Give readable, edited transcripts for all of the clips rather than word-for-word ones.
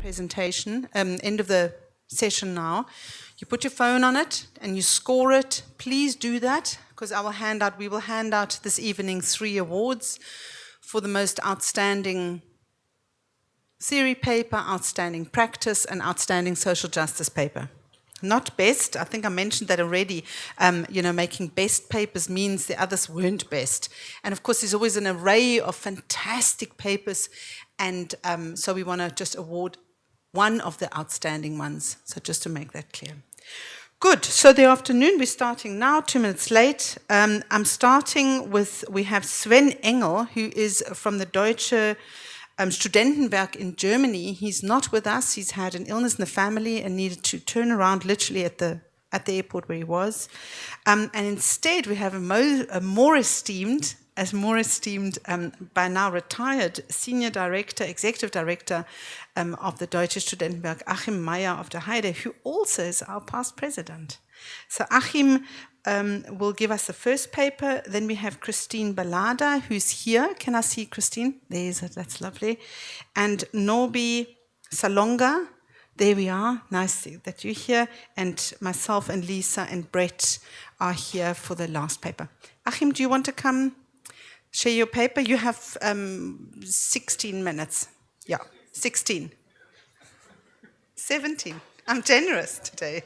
presentation, end of the session now. You put your phone on it and you score it. Please do that, because we will hand out this evening 3 awards for the most outstanding theory paper, outstanding practice, and outstanding social justice paper. Not best, I think I mentioned that already. Making best papers means the others weren't best. And of course, there's always an array of fantastic papers, and so we want to just award one of the outstanding ones. So just to make that clear. Good, so the afternoon, we're starting now, 2 minutes late. I'm starting with, we have Sven Engel, who is from the Deutsche Studentenwerk in Germany. He's not with us. He's had an illness in the family and needed to turn around literally at the airport where he was. And instead, we have a more esteemed, by now retired senior director, executive director of the Deutsche Studentenwerk, Achim Meyer of der Heide, who also is our past president. So Achim will give us the first paper. Then we have Christine Balada, who's here. Can I see Christine? That's lovely. And Nobi Salonga. There we are. Nice that you're here. And myself and Lisa and Brett are here for the last paper. Achim, do you want to come share your paper? You have 16 minutes. Yeah, 16. 17. I'm generous today.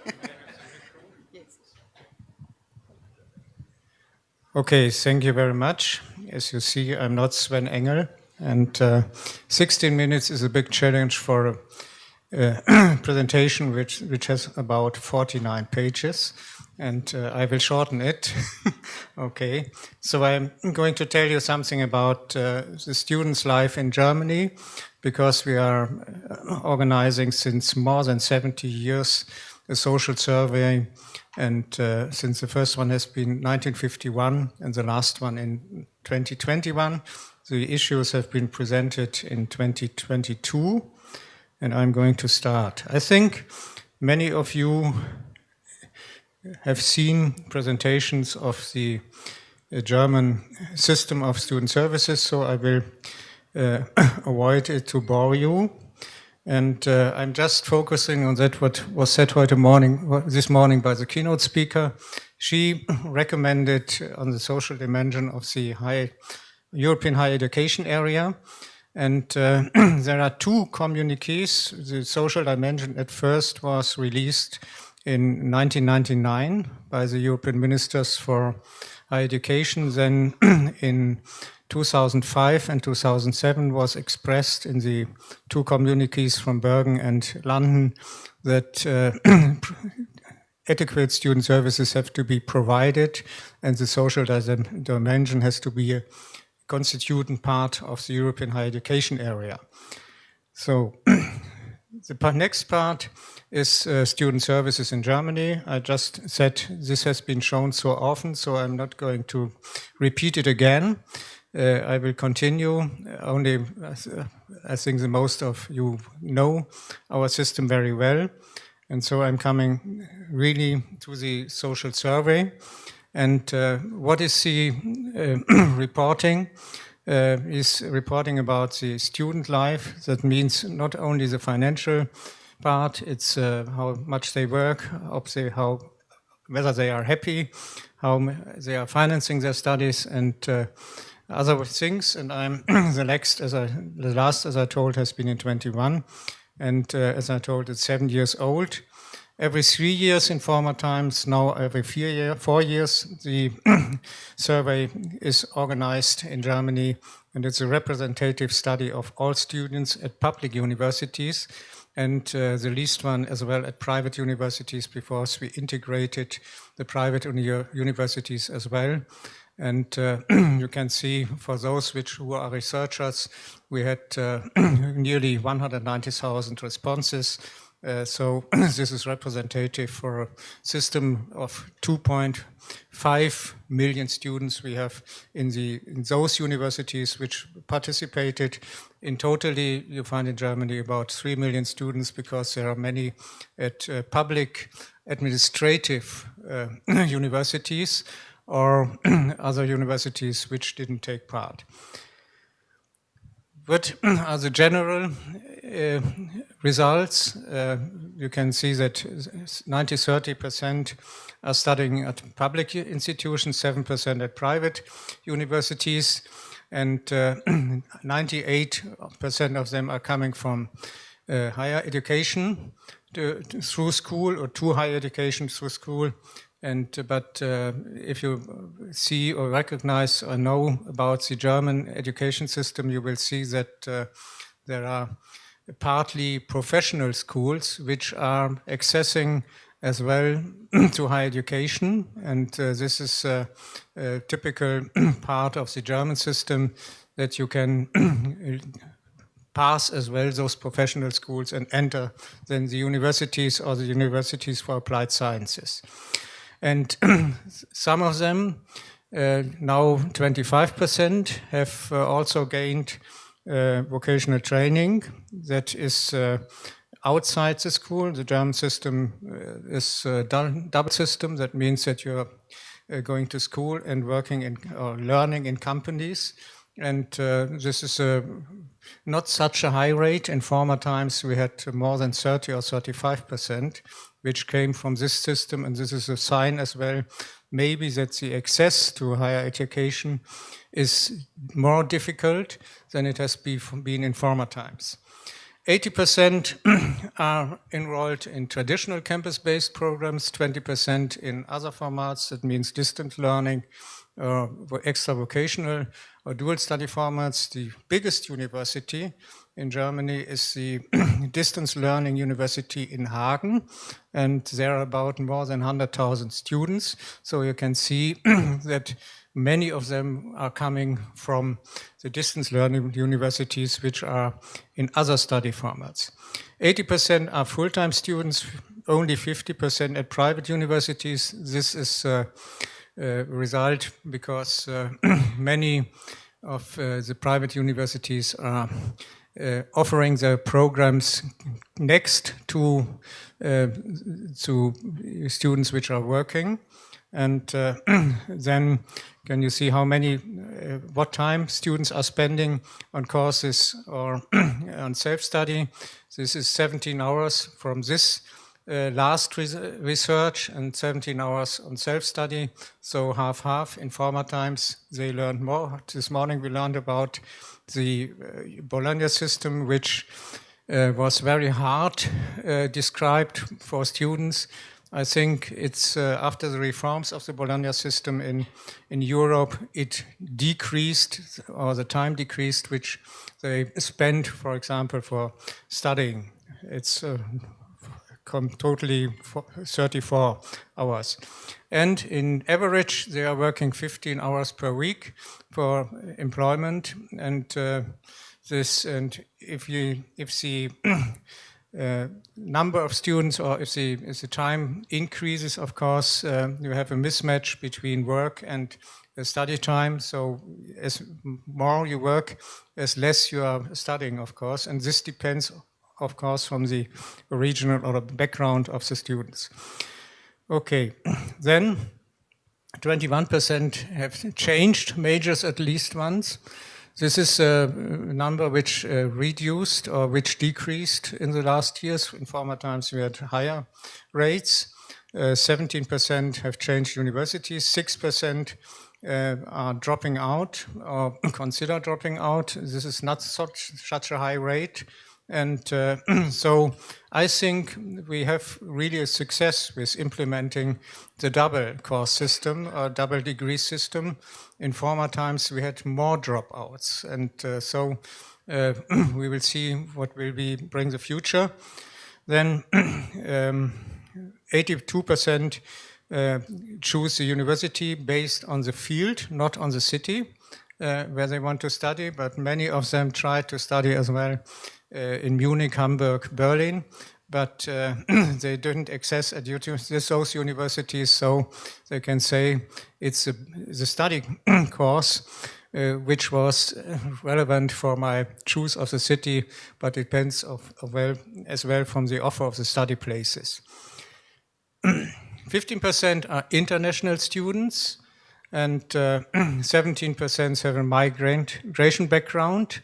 Okay, thank you very much. As you see, I'm not Sven Engel, and 16 minutes is a big challenge for a presentation which has about 49 pages, and I will shorten it. Okay, so I'm going to tell you something about the students' life in Germany, because we are organizing since more than 70 years a social survey. And since the first one has been 1951 and the last one in 2021, the issues have been presented in 2022, and I'm going to start. I think many of you have seen presentations of the German system of student services, so I will avoid it to bore you. And I'm just focusing on that what was said this morning by the keynote speaker. She recommended on the social dimension of the European higher education area. And there are 2 communiques. The social dimension at first was released in 1999 by the European Ministers for Higher Education. Then in 2005 and 2007 was expressed in the 2 communiques from Bergen and London that adequate student services have to be provided, and the social dimension has to be a constituent part of the European higher education area. So the next part is student services in Germany. I just said this has been shown so often, so I'm not going to repeat it again. I will continue. Only, I think the most of you know our system very well. And so I'm coming really to the social survey. And what is the reporting? Is reporting about the student life. That means not only the financial part, it's how much they work, whether they are happy, how they are financing their studies, and other things. And I'm the last, as I told, has been in 21, and as I told, it's 7 years old. Every 3 years in former times, now every 4 years, the survey is organized in Germany, and it's a representative study of all students at public universities, and the least one as well at private universities, because we integrated the private universities as well. And you can see for those who are researchers, we had nearly 190,000 responses. So this is representative for a system of 2.5 million students we have in those universities which participated. In totally, you find in Germany about 3 million students, because there are many at public administrative universities or other universities which didn't take part. What are the general results, you can see that 30% are studying at public institutions, 7% at private universities, and 98% of them are coming from higher education through school or to higher education through school. But if you see or recognize or know about the German education system, you will see that there are partly professional schools which are accessing as well to higher education, and this is a typical part of the German system, that you can pass as well those professional schools and enter then the universities or the universities for applied sciences. And some of them, now 25%, have also gained vocational training that is outside the school. The German system is a double system. That means that you're going to school and working in, or learning in companies. And this is not such a high rate. In former times, we had more than 30 or 35%, which came from this system. And this is a sign as well, maybe, that the access to higher education is more difficult than it has been in former times. 80% are enrolled in traditional campus-based programs, 20% in other formats. That means distance learning, extra vocational or dual study formats. The biggest university in Germany is the distance learning university in Hagen, and there are about more than 100,000 students. So you can see that many of them are coming from the distance learning universities, which are in other study formats. 80% are full-time students, only 50% at private universities. This is a result because many of the private universities are offering their programs next to students which are working. And then can you see how many, what time students are spending on courses or on self-study? This is 17 hours from this last research and 17 hours on self-study. So half-half. In former times, they learned more. This morning we learned about the Bologna system, which was very hard described for students. I think it's after the reforms of the Bologna system in Europe, it decreased, or the time decreased, which they spent, for example, for studying. It's totally 34 hours. And in average, they are working 15 hours per week for employment. And if the number of students, or if the time increases, of course, you have a mismatch between work and study time. So as more you work, as less you are studying, of course. And this depends, of course, from the regional or the background of the students. Okay, then 21% have changed majors at least once. This is a number which reduced or which decreased in the last years. In former times, we had higher rates. 17% have changed universities. 6% are dropping out or consider dropping out. This is not such a high rate. And so I think we have really a success with implementing the double course system or double degree system. In former times, we had more dropouts. And so we will see what will bring the future. Then 82% choose the university based on the field, not on the city where they want to study, but many of them try to study as well in Munich, Hamburg, Berlin, but they didn't access those universities, so they can say it's the study course which was relevant for my choice of the city, but it depends as well from the offer of the study places. 15% are international students, and 17% have a migration background.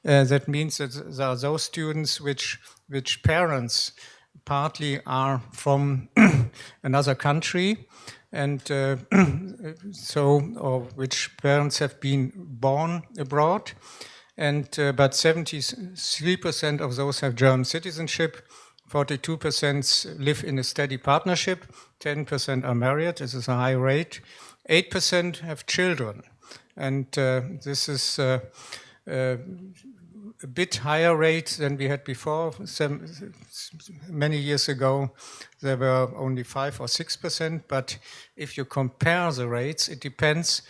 That means that there are those students which parents partly are from another country, and or which parents have been born abroad, and but 73% of those have German citizenship, 42% live in a steady partnership, 10% are married, this is a high rate, 8% have children, and this is a bit higher rate than we had before. Many years ago, there were only 5 or 6%, but if you compare the rates, it depends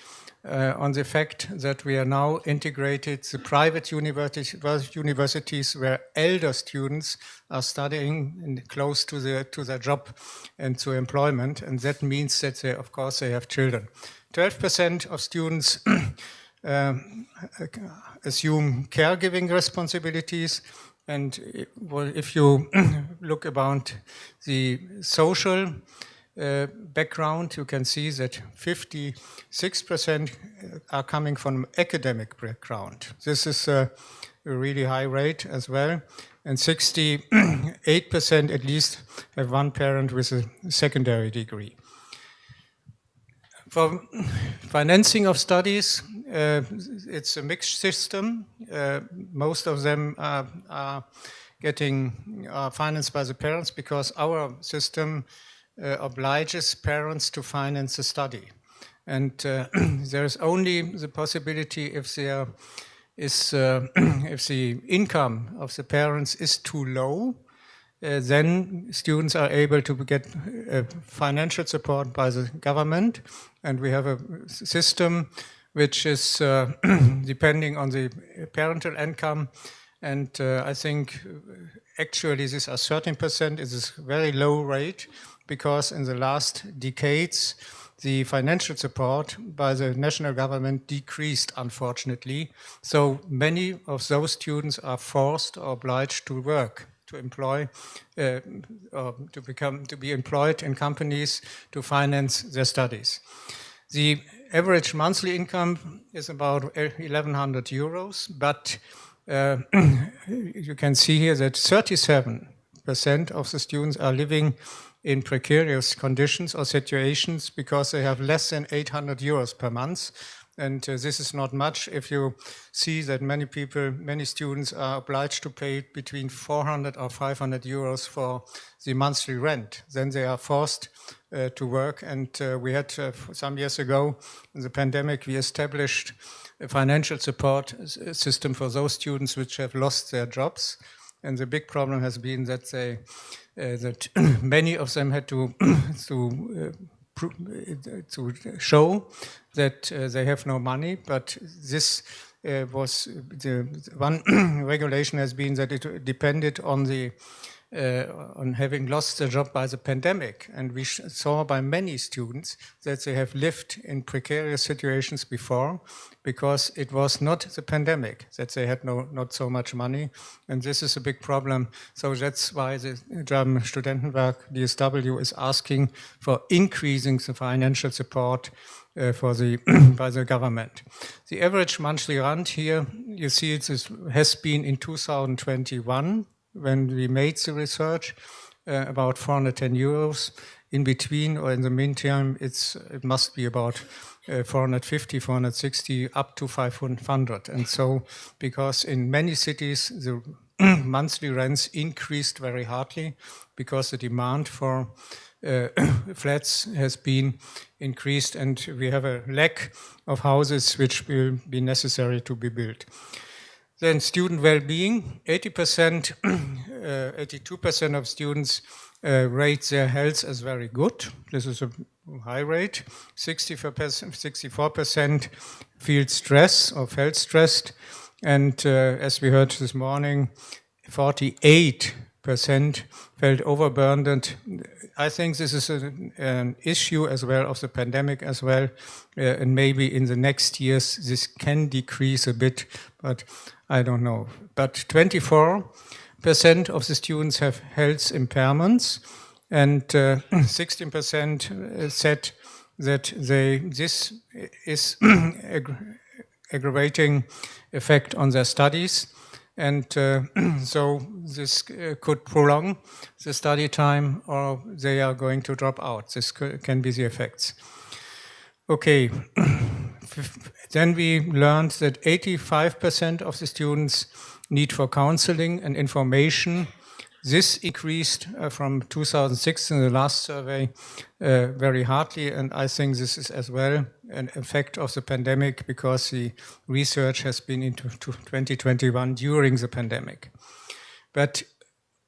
on the fact that we are now integrated the private universities where elder students are studying close to their job and to employment, and that means that they, of course, they have children. 12% of students assume caregiving responsibilities, and if you look about the social background, you can see that 56% are coming from academic background. This is a really high rate as well, and 68% at least have one parent with a secondary degree. For financing of studies, it's a mixed system. Most of them are getting financed by the parents because our system obliges parents to finance the study. And there is only the possibility if there is if the income of the parents is too low, then students are able to get financial support by the government, and we have a system which is depending on the parental income, and I think actually these are 13%. It is a very low rate because in the last decades the financial support by the national government decreased, unfortunately. So many of those students are forced or obliged to work, to employ, or to be employed in companies to finance their studies. The average monthly income is about 1,100 euros, but you can see here that 37% of the students are living in precarious conditions or situations because they have less than 800 euros per month. And this is not much if you see that many students are obliged to pay between 400 or 500 euros for the monthly rent. Then they are forced to work. And we had some years ago, in the pandemic, we established a financial support system for those students which have lost their jobs. And the big problem has been that that many of them had to show that they have no money, but this was the one regulation has been that it depended on on having lost their job by the pandemic, and we saw by many students that they have lived in precarious situations before because it was not the pandemic that they had not so much money, and this is a big problem. So that's why the German Studentenwerk DSW is asking for increasing the financial support by the government. The average monthly rent here, you see it has been in 2021, when we made the research, about 410 euros. In between or in the meantime, it must be about 450, 460, up to 500. And so, because in many cities, the monthly rents increased very hardly because the demand for flats has been increased and we have a lack of houses which will be necessary to be built. Then student well-being, 82% of students rate their health as very good. This is a high rate. 64% feel stress or felt stressed. And as we heard this morning, 48% felt overburdened. I think this is an issue as well of the pandemic as well. And maybe in the next years, this can decrease a bit, but I don't know. But 24% of the students have health impairments, and 16% said that this is aggravating effect on their studies. And so this could prolong the study time, or they are going to drop out. This can be the effects. Okay, then we learned that 85% of the students need for counseling and information. This increased from 2006 in the last survey very hardly, and I think this is as well an effect of the pandemic, because the research has been into 2021 during the pandemic. But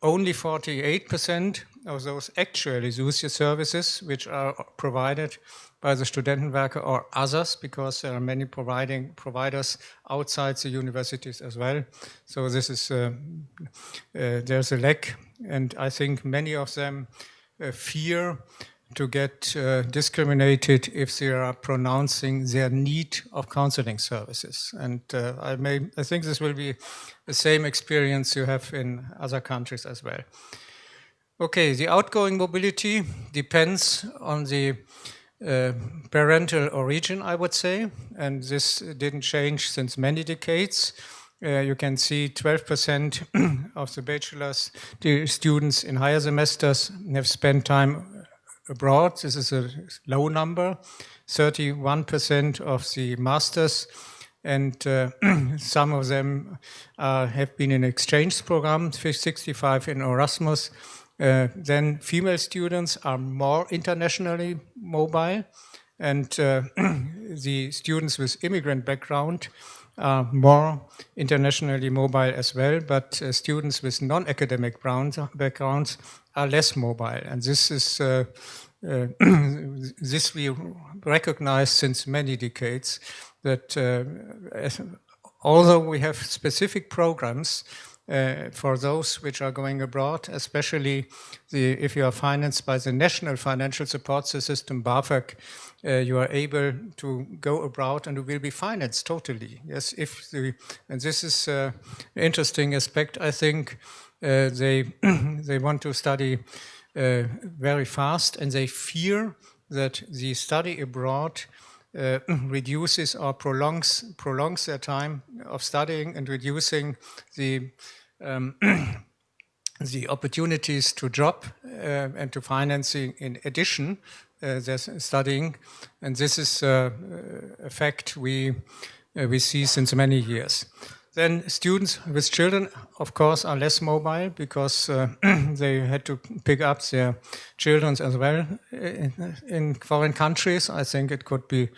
only 48% of those actually use the services which are provided by the Studentenwerke or others, because there are many providers outside the universities as well. So this is there's a lack, and I think many of them fear to get discriminated if they are pronouncing their need of counseling services. And I think this will be the same experience you have in other countries as well. Okay, the outgoing mobility depends on the parental origin, I would say, and this didn't change since many decades. You can see 12% of the bachelor's students in higher semesters have spent time abroad. This is a low number. 31% of the masters, and some of them have been in exchange programs, 65 in Erasmus. Then female students are more internationally mobile, and the students with immigrant background are more internationally mobile as well, but students with non-academic backgrounds are less mobile. And this is this we recognize since many decades, that although we have specific programs for those which are going abroad, especially if you are financed by the National Financial Support System, BAföG, you are able to go abroad and you will be financed totally. Yes, and this is an interesting aspect. I think they want to study very fast, and they fear that the study abroad reduces or prolongs their time of studying, and reducing the opportunities to drop and to financing in addition their studying. And this is a fact we see since many years. Then students with children, of course, are less mobile, because they had to pick up their children as well in foreign countries. I think it could be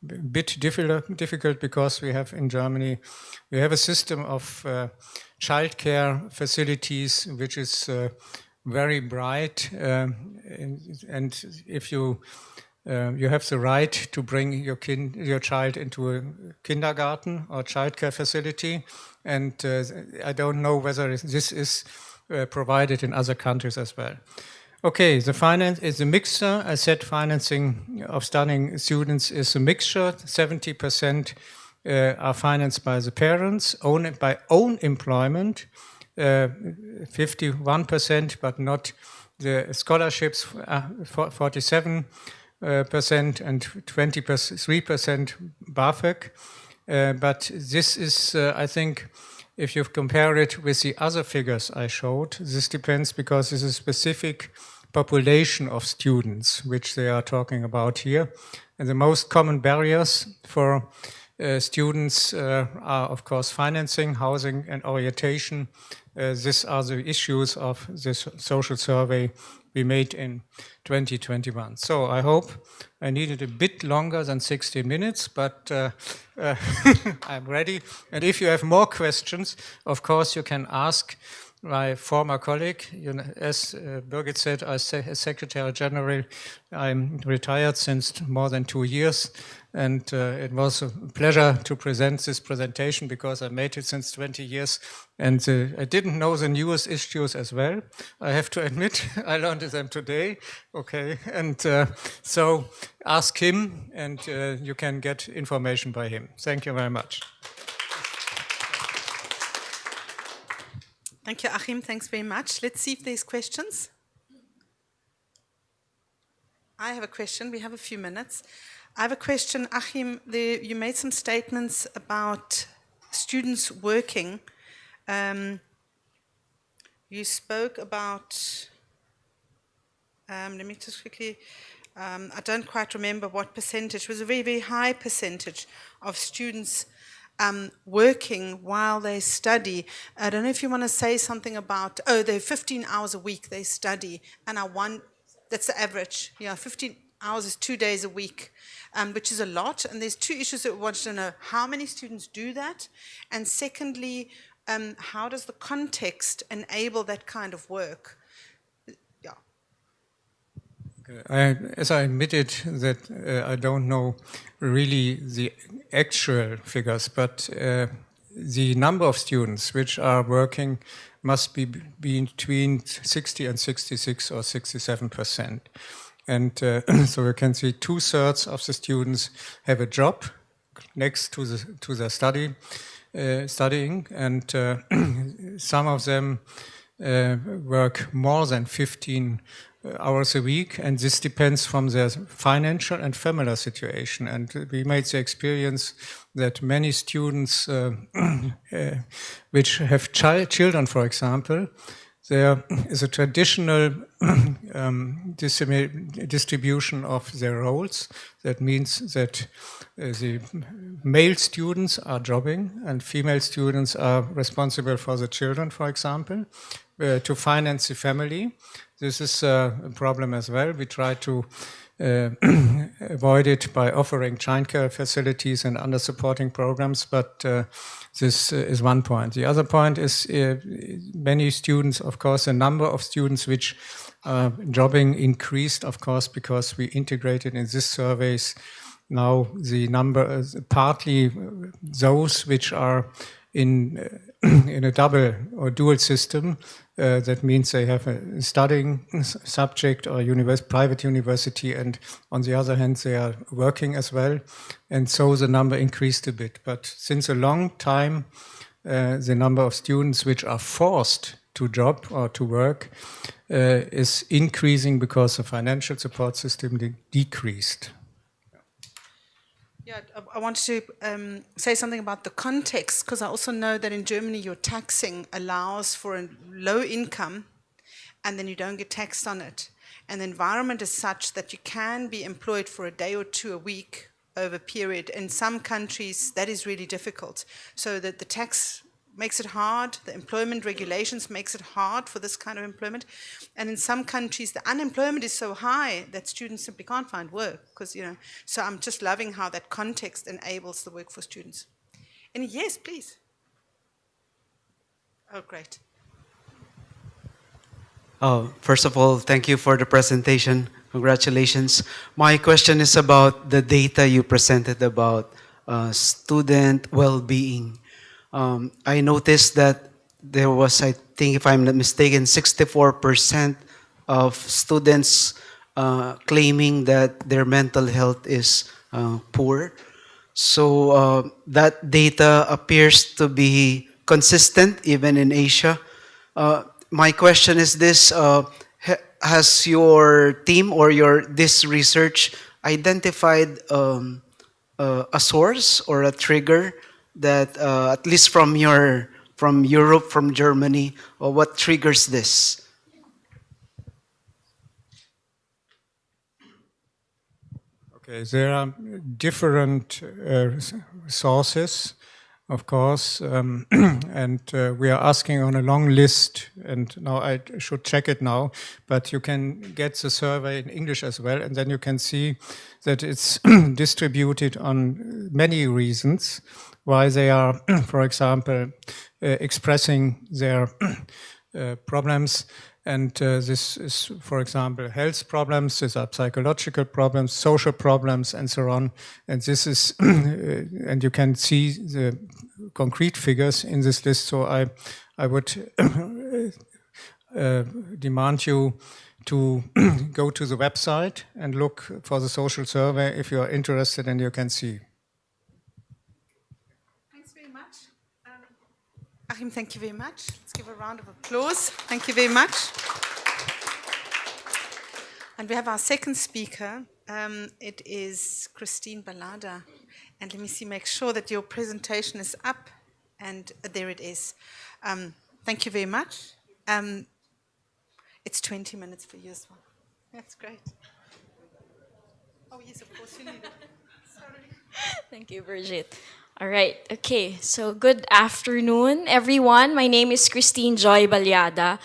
a bit difficult, because we have in Germany, we have a system of childcare facilities which is very bright, and if you have the right to bring your child into a kindergarten or childcare facility, and I don't know whether this is provided in other countries as well. Okay, the finance is a mixture. I said financing of studying students is a mixture. 70% are financed by the parents, by own employment, 51%, but not the scholarships, 47%, and 23% BAföG. But this is, I think, if you compare it with the other figures I showed, this depends, because this is a specific population of students which they are talking about here. And the most common barriers for students are, of course, financing, housing, and orientation. These are the issues of this social survey we made in 2021. So I hope I needed a bit longer than 60 minutes, but I'm ready. And if you have more questions, of course, you can ask my former colleague. As Birgit said, as Secretary General, I'm retired since more than 2 years. And it was a pleasure to present this presentation, because I made it since 20 years. And I didn't know the newest issues as well. I have to admit, I learned them today. Okay, and so ask him, and you can get information by him. Thank you very much. Thank you, Achim. Thanks very much. Let's see if there's questions. I have a question. We have a few minutes. I have a question, Achim. You made some statements about students working You spoke about, let me just quickly, I don't quite remember what percentage, it was a very, very high percentage of students working while they study. I don't know if you want to say something about, they're 15 hours a week they study, and that's the average, 15 hours is 2 days a week, which is a lot. And there's two issues that we want to know: how many students do that? And secondly, how does the context enable that kind of work? As I admitted that I don't know really the actual figures, but the number of students which are working must be between 60 and 66 or 67%. And so you can see 2/3 of the students have a job next to their studying, and some of them work more than 15 hours a week, and this depends from their financial and familiar situation. And we made the experience that many students which have children, for example, there is a traditional distribution of their roles. That means that the male students are jobbing and female students are responsible for the children, for example, to finance the family. This is a problem as well. We try to avoid it by offering childcare facilities and other supporting programs, but this is one point. The other point is many students, of course, the number of students which are jobbing increased, of course, because we integrated in these surveys now the number, partly those which are in a double or dual system. That means they have a studying subject or private university, and on the other hand, they are working as well. And so the number increased a bit. But since a long time, the number of students which are forced to job or to work is increasing because the financial support system decreased. Yeah, I wanted to say something about the context, because I also know that in Germany your taxing allows for a low income and then you don't get taxed on it. And the environment is such that you can be employed for a day or two a week over a period. In some countries, that is really difficult. So that the tax makes it hard, the employment regulations makes it hard for this kind of employment. And in some countries, the unemployment is so high that students simply can't find work, because, so I'm just loving how that context enables the work for students. And yes, please. Oh, great. First of all, thank you for the presentation. Congratulations. My question is about the data you presented about student well-being. I noticed that there was, I think if I'm not mistaken, 64% of students claiming that their mental health is poor. So that data appears to be consistent even in Asia. My question is this: has your team or this research identified a source or a trigger that, at least from Europe, from Germany, or what triggers this? Okay, there are different sources, of course, and we are asking on a long list, and now I should check it now, but you can get the survey in English as well, and then you can see that it's distributed on many reasons why they are, for example, expressing their problems. And this is, for example, health problems, these are psychological problems, social problems, and so on. And this is, and you can see the concrete figures in this list. So I would demand you to go to the website and look for the social survey if you are interested, and you can see. Thanks very much. Achim, thank you very much. Let's give a round of applause. Thank you very much. And we have our second speaker. It is Christine Balada. And let me see, make sure that your presentation is up. And there it is. Thank you very much. It's 20 minutes for you as well. That's great. Oh, yes, of course, you need it. Sorry. Thank you, Brigitte. All right. Okay. So, good afternoon, everyone. My name is Christine Joy Balyada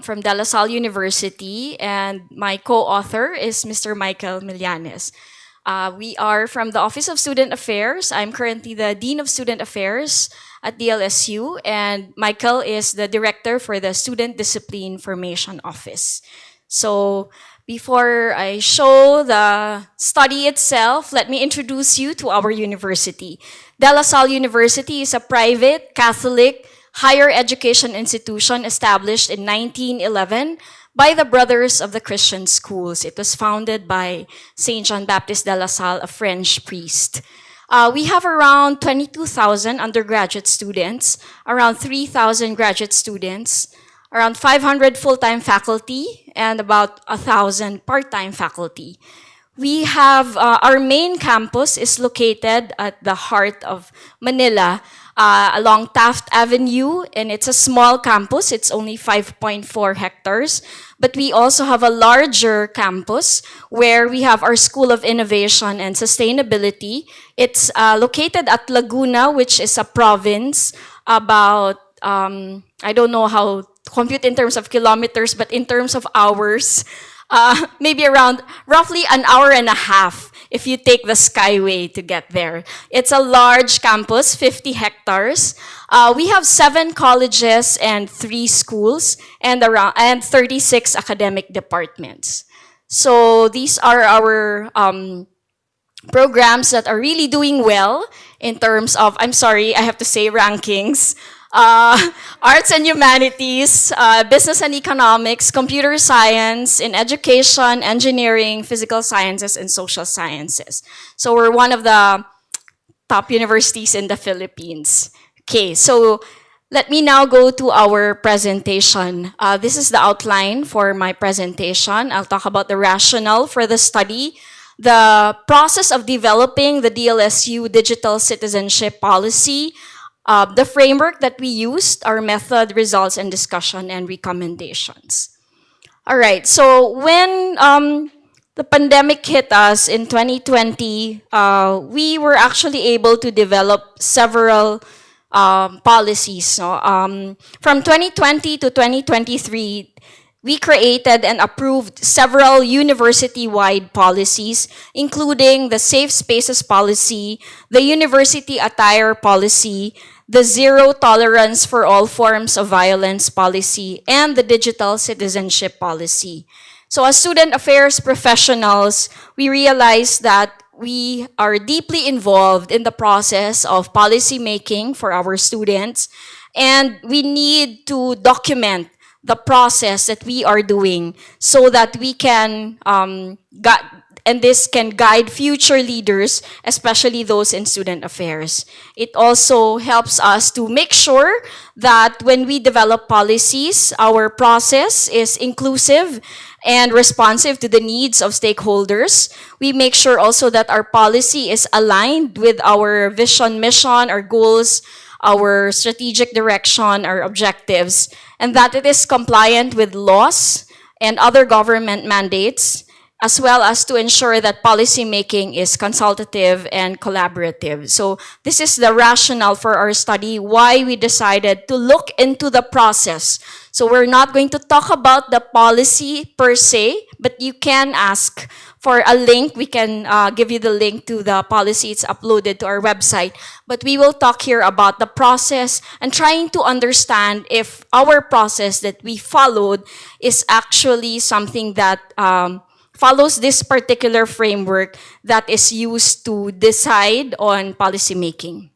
from De La Salle University, and my co-author is Mr. Michael Millanes. We are from the Office of Student Affairs. I'm currently the Dean of Student Affairs at DLSU, and Michael is the Director for the Student Discipline Formation Office. So, before I show the study itself, let me introduce you to our university. De La Salle University is a private, Catholic, higher education institution established in 1911 by the Brothers of the Christian Schools. It was founded by Saint John Baptist de La Salle, a French priest. We have around 22,000 undergraduate students, around 3,000 graduate students, around 500 full-time faculty, and about 1,000 part-time faculty. We have, our main campus is located at the heart of Manila, along Taft Avenue, and it's a small campus. It's only 5.4 hectares. But we also have a larger campus where we have our School of Innovation and Sustainability. It's located at Laguna, which is a province about, I don't know how to compute in terms of kilometers, but in terms of hours, maybe around roughly an hour and a half if you take the Skyway to get there. It's a large campus, 50 hectares. We have 7 colleges and 3 schools and 36 academic departments. So these are our programs that are really doing well in terms of, I'm sorry, I have to say rankings. Arts and humanities, business and economics, computer science, in education, engineering, physical sciences, and social sciences. So we're one of the top universities in the Philippines. Okay, so let me now go to our presentation. This is the outline for my presentation. I'll talk about the rationale for the study, the process of developing the DLSU digital citizenship policy, the framework that we used, our method, results, and discussion, and recommendations. All right, so when the pandemic hit us in 2020, we were actually able to develop several policies. So, from 2020 to 2023, we created and approved several university-wide policies, including the Safe Spaces Policy, the University Attire Policy, the Zero Tolerance for All Forms of Violence Policy, and the Digital Citizenship Policy. So as student affairs professionals, we realized that we are deeply involved in the process of policy making for our students, and we need to document the process that we are doing so that we can, and this can guide future leaders, especially those in student affairs. It also helps us to make sure that when we develop policies, our process is inclusive and responsive to the needs of stakeholders. We make sure also that our policy is aligned with our vision, mission, our goals, our strategic direction, our objectives, and that it is compliant with laws and other government mandates, as well as to ensure that policymaking is consultative and collaborative. So this is the rationale for our study, why we decided to look into the process. So we're not going to talk about the policy per se, but you can ask for a link. We can give you the link to the policy. It's uploaded to our website. But we will talk here about the process and trying to understand if our process that we followed is actually something that follows this particular framework that is used to decide on policy making.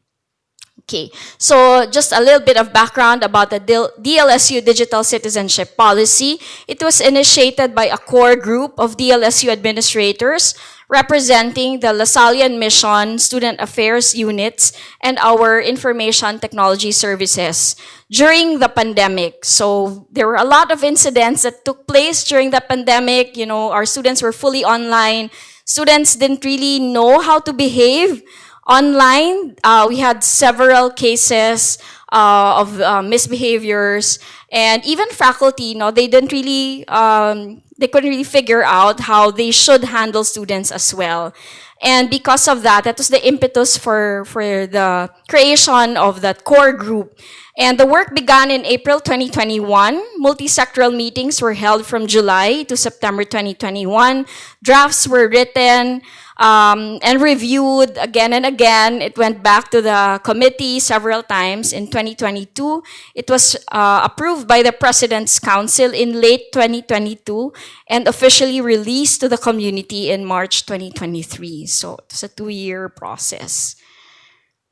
Okay, so just a little bit of background about the DLSU Digital Citizenship Policy. It was initiated by a core group of DLSU administrators representing the Lasallian Mission, Student Affairs Units, and our Information Technology Services during the pandemic. So there were a lot of incidents that took place during the pandemic. You know, our students were fully online. Students didn't really know how to behave online. We had several cases of misbehaviors, and even faculty, they couldn't really figure out how they should handle students as well. And because of that, that was the impetus for the creation of that core group. And the work began in April 2021. Multi-sectoral meetings were held from July to September 2021. Drafts were written and reviewed again and again. It went back to the committee several times in 2022. It was approved by the President's Council in late 2022 and officially released to the community in March 2023. So it's a 2-year process.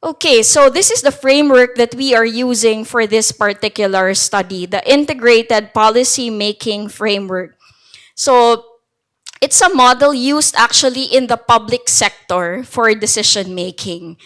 Okay, so this is the framework that we are using for this particular study, the Integrated Policy Making Framework. So it's a model used actually in the public sector for decision making,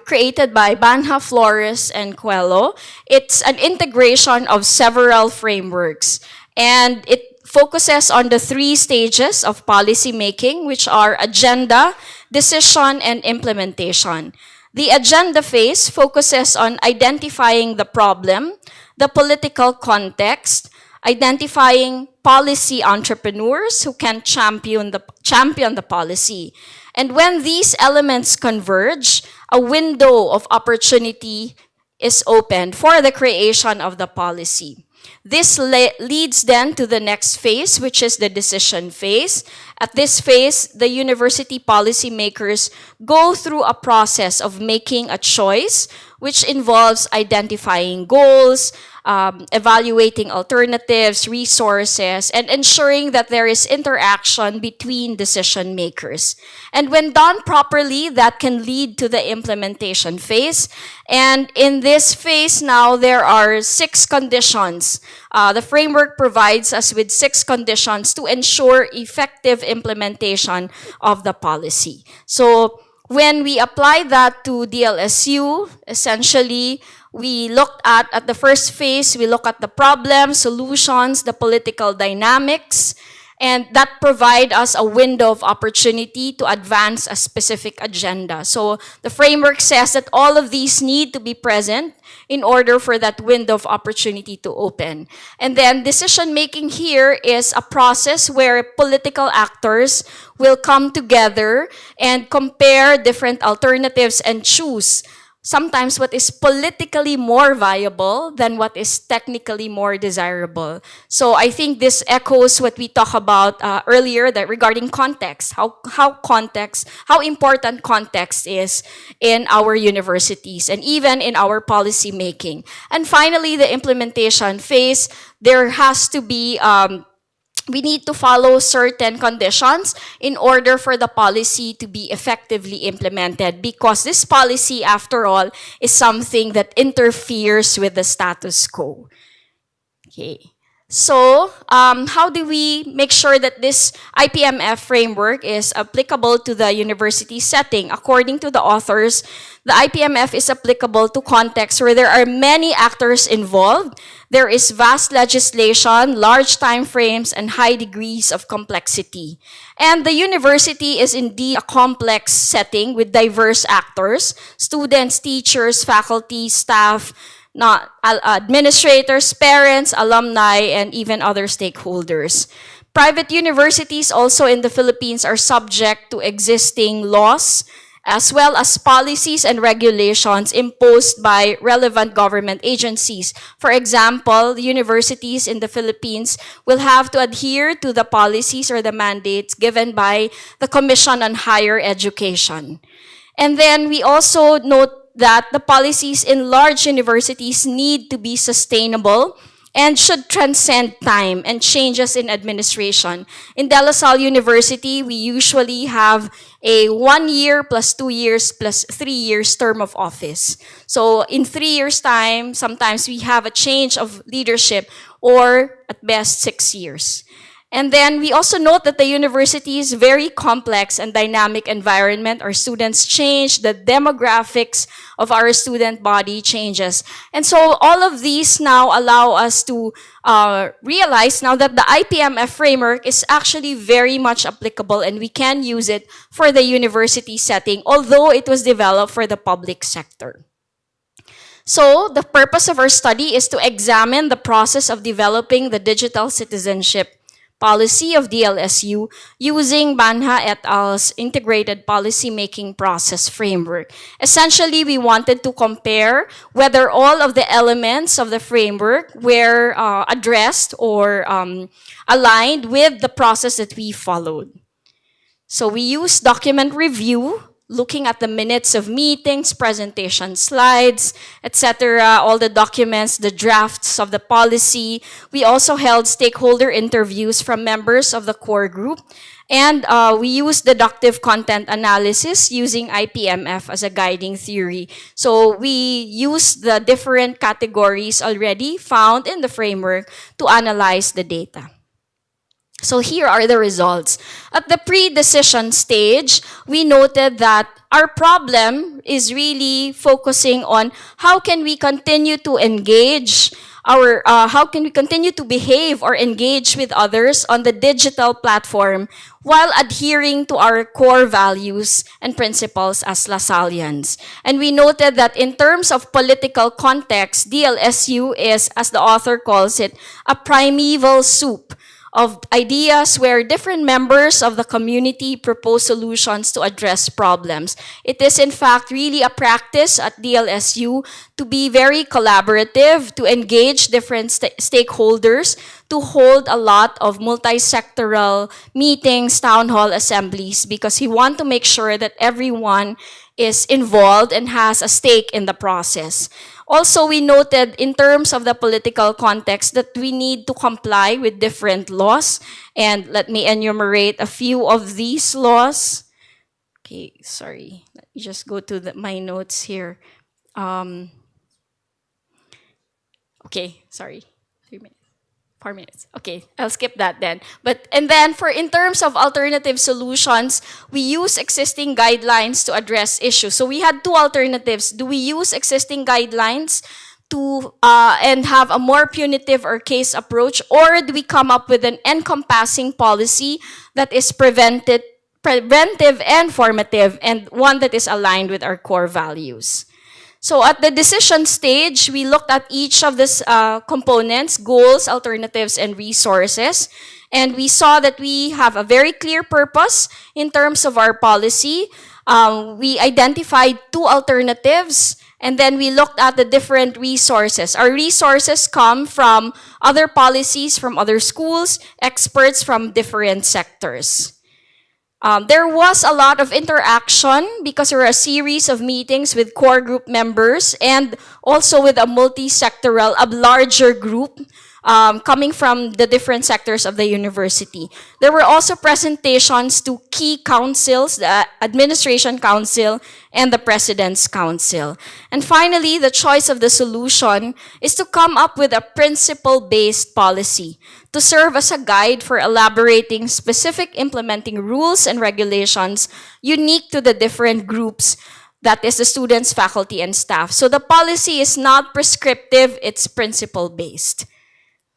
created by Banha, Flores, and Coelho. It's an integration of several frameworks, and it focuses on the 3 stages of policy making, which are agenda, decision, and implementation. The agenda phase focuses on identifying the problem, the political context, identifying policy entrepreneurs who can champion the policy. And when these elements converge, a window of opportunity is opened for the creation of the policy. This leads then to the next phase, which is the decision phase. At this phase, the university policymakers go through a process of making a choice, which involves identifying goals, evaluating alternatives, resources, and ensuring that there is interaction between decision makers. And when done properly, that can lead to the implementation phase. And in this phase now, there are 6 conditions. The framework provides us with 6 conditions to ensure effective implementation of the policy. So when we apply that to DLSU, essentially, we looked at the first phase, we look at the problem, solutions, the political dynamics, and that provide us a window of opportunity to advance a specific agenda. So the framework says that all of these need to be present in order for that window of opportunity to open. And then decision making here is a process where political actors will come together and compare different alternatives and choose sometimes what is politically more viable than what is technically more desirable. So I think this echoes what we talked about earlier, that regarding context, how important context is in our universities and even in our policy making. And finally, the implementation phase, there has to be we need to follow certain conditions in order for the policy to be effectively implemented, because this policy, after all, is something that interferes with the status quo. Okay. So, how do we make sure that this IPMF framework is applicable to the university setting? According to the authors, the IPMF is applicable to contexts where there are many actors involved. There is vast legislation, large time frames, and high degrees of complexity. And the university is indeed a complex setting with diverse actors: students, teachers, faculty, staff, administrators, parents, alumni, and even other stakeholders. Private universities also in the Philippines are subject to existing laws, as well as policies and regulations imposed by relevant government agencies. For example, universities in the Philippines will have to adhere to the policies or the mandates given by the Commission on Higher Education. And then we also note that the policies in large universities need to be sustainable and should transcend time and changes in administration. In De La Salle University, we usually have a 1 year plus 2 years plus 3 years term of office. So in 3 years' time, sometimes we have a change of leadership, or at best 6 years. And then we also note that the university is very complex and dynamic environment. Our students change, the demographics of our student body changes. And so all of these now allow us to realize now that the IPMF framework is actually very much applicable, and we can use it for the university setting, although it was developed for the public sector. So the purpose of our study is to examine the process of developing the digital citizenship policy of DLSU using Banha et al.'s integrated policy-making process framework. Essentially, we wanted to compare whether all of the elements of the framework were addressed or aligned with the process that we followed. So we use document review, looking at the minutes of meetings, presentation slides, etc., all the documents, the drafts of the policy. We also held stakeholder interviews from members of the core group. And we use deductive content analysis using IPMF as a guiding theory. So we use the different categories already found in the framework to analyze the data. So here are the results. At the pre-decision stage, we noted that our problem is really focusing on how can we continue to engage how can we continue to behave or engage with others on the digital platform while adhering to our core values and principles as Lasallians. And we noted that in terms of political context, DLSU is, as the author calls it, a primeval soup of ideas where different members of the community propose solutions to address problems. It is in fact really a practice at DLSU to be very collaborative, to engage different stakeholders, to hold a lot of multi-sectoral meetings, town hall assemblies, because we want to make sure that everyone is involved and has a stake in the process. Also, we noted in terms of the political context that we need to comply with different laws. And let me enumerate a few of these laws. Okay, sorry. Let me just go to my notes here. Okay, sorry. 3 minutes. 4 minutes. Okay, I'll skip that then. And then in terms of alternative solutions, we use existing guidelines to address issues. So we had two alternatives. Do we use existing guidelines to and have a more punitive or case approach, or do we come up with an encompassing policy that is preventive and formative, and one that is aligned with our core values? So at the decision stage, we looked at each of these components, goals, alternatives, and resources. And we saw that we have a very clear purpose in terms of our policy. We identified two alternatives, and then we looked at the different resources. Our resources come from other policies from other schools, experts from different sectors. There was a lot of interaction because there were a series of meetings with core group members and also with a multi-sectoral, a larger group coming from the different sectors of the university. There were also presentations to key councils, the Administration Council and the President's Council. And finally, the choice of the solution is to come up with a principle-based policy to serve as a guide for elaborating specific implementing rules and regulations unique to the different groups, that is the students, faculty, and staff. So the policy is not prescriptive, it's principle-based.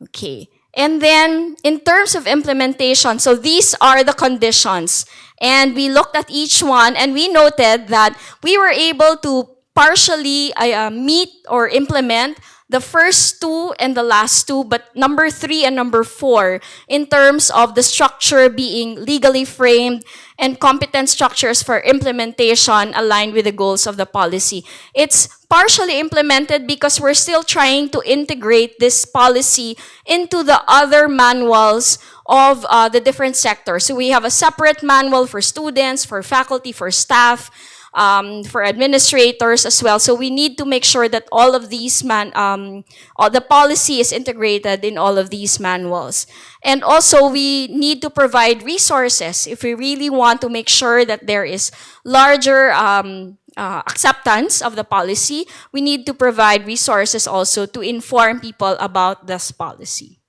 Okay. And then in terms of implementation, so these are the conditions. And we looked at each one and we noted that we were able to partially meet or implement the first two and the last two, but number 3 and number 4 in terms of the structure being legally framed and competent structures for implementation aligned with the goals of the policy. It's partially implemented because we're still trying to integrate this policy into the other manuals of the different sectors. So we have a separate manual for students, for faculty, for staff, for administrators as well. So we need to make sure that all of these all the policy is integrated in all of these manuals. And also we need to provide resources if we really want to make sure that there is larger acceptance of the policy. We need to provide resources also to inform people about this policy.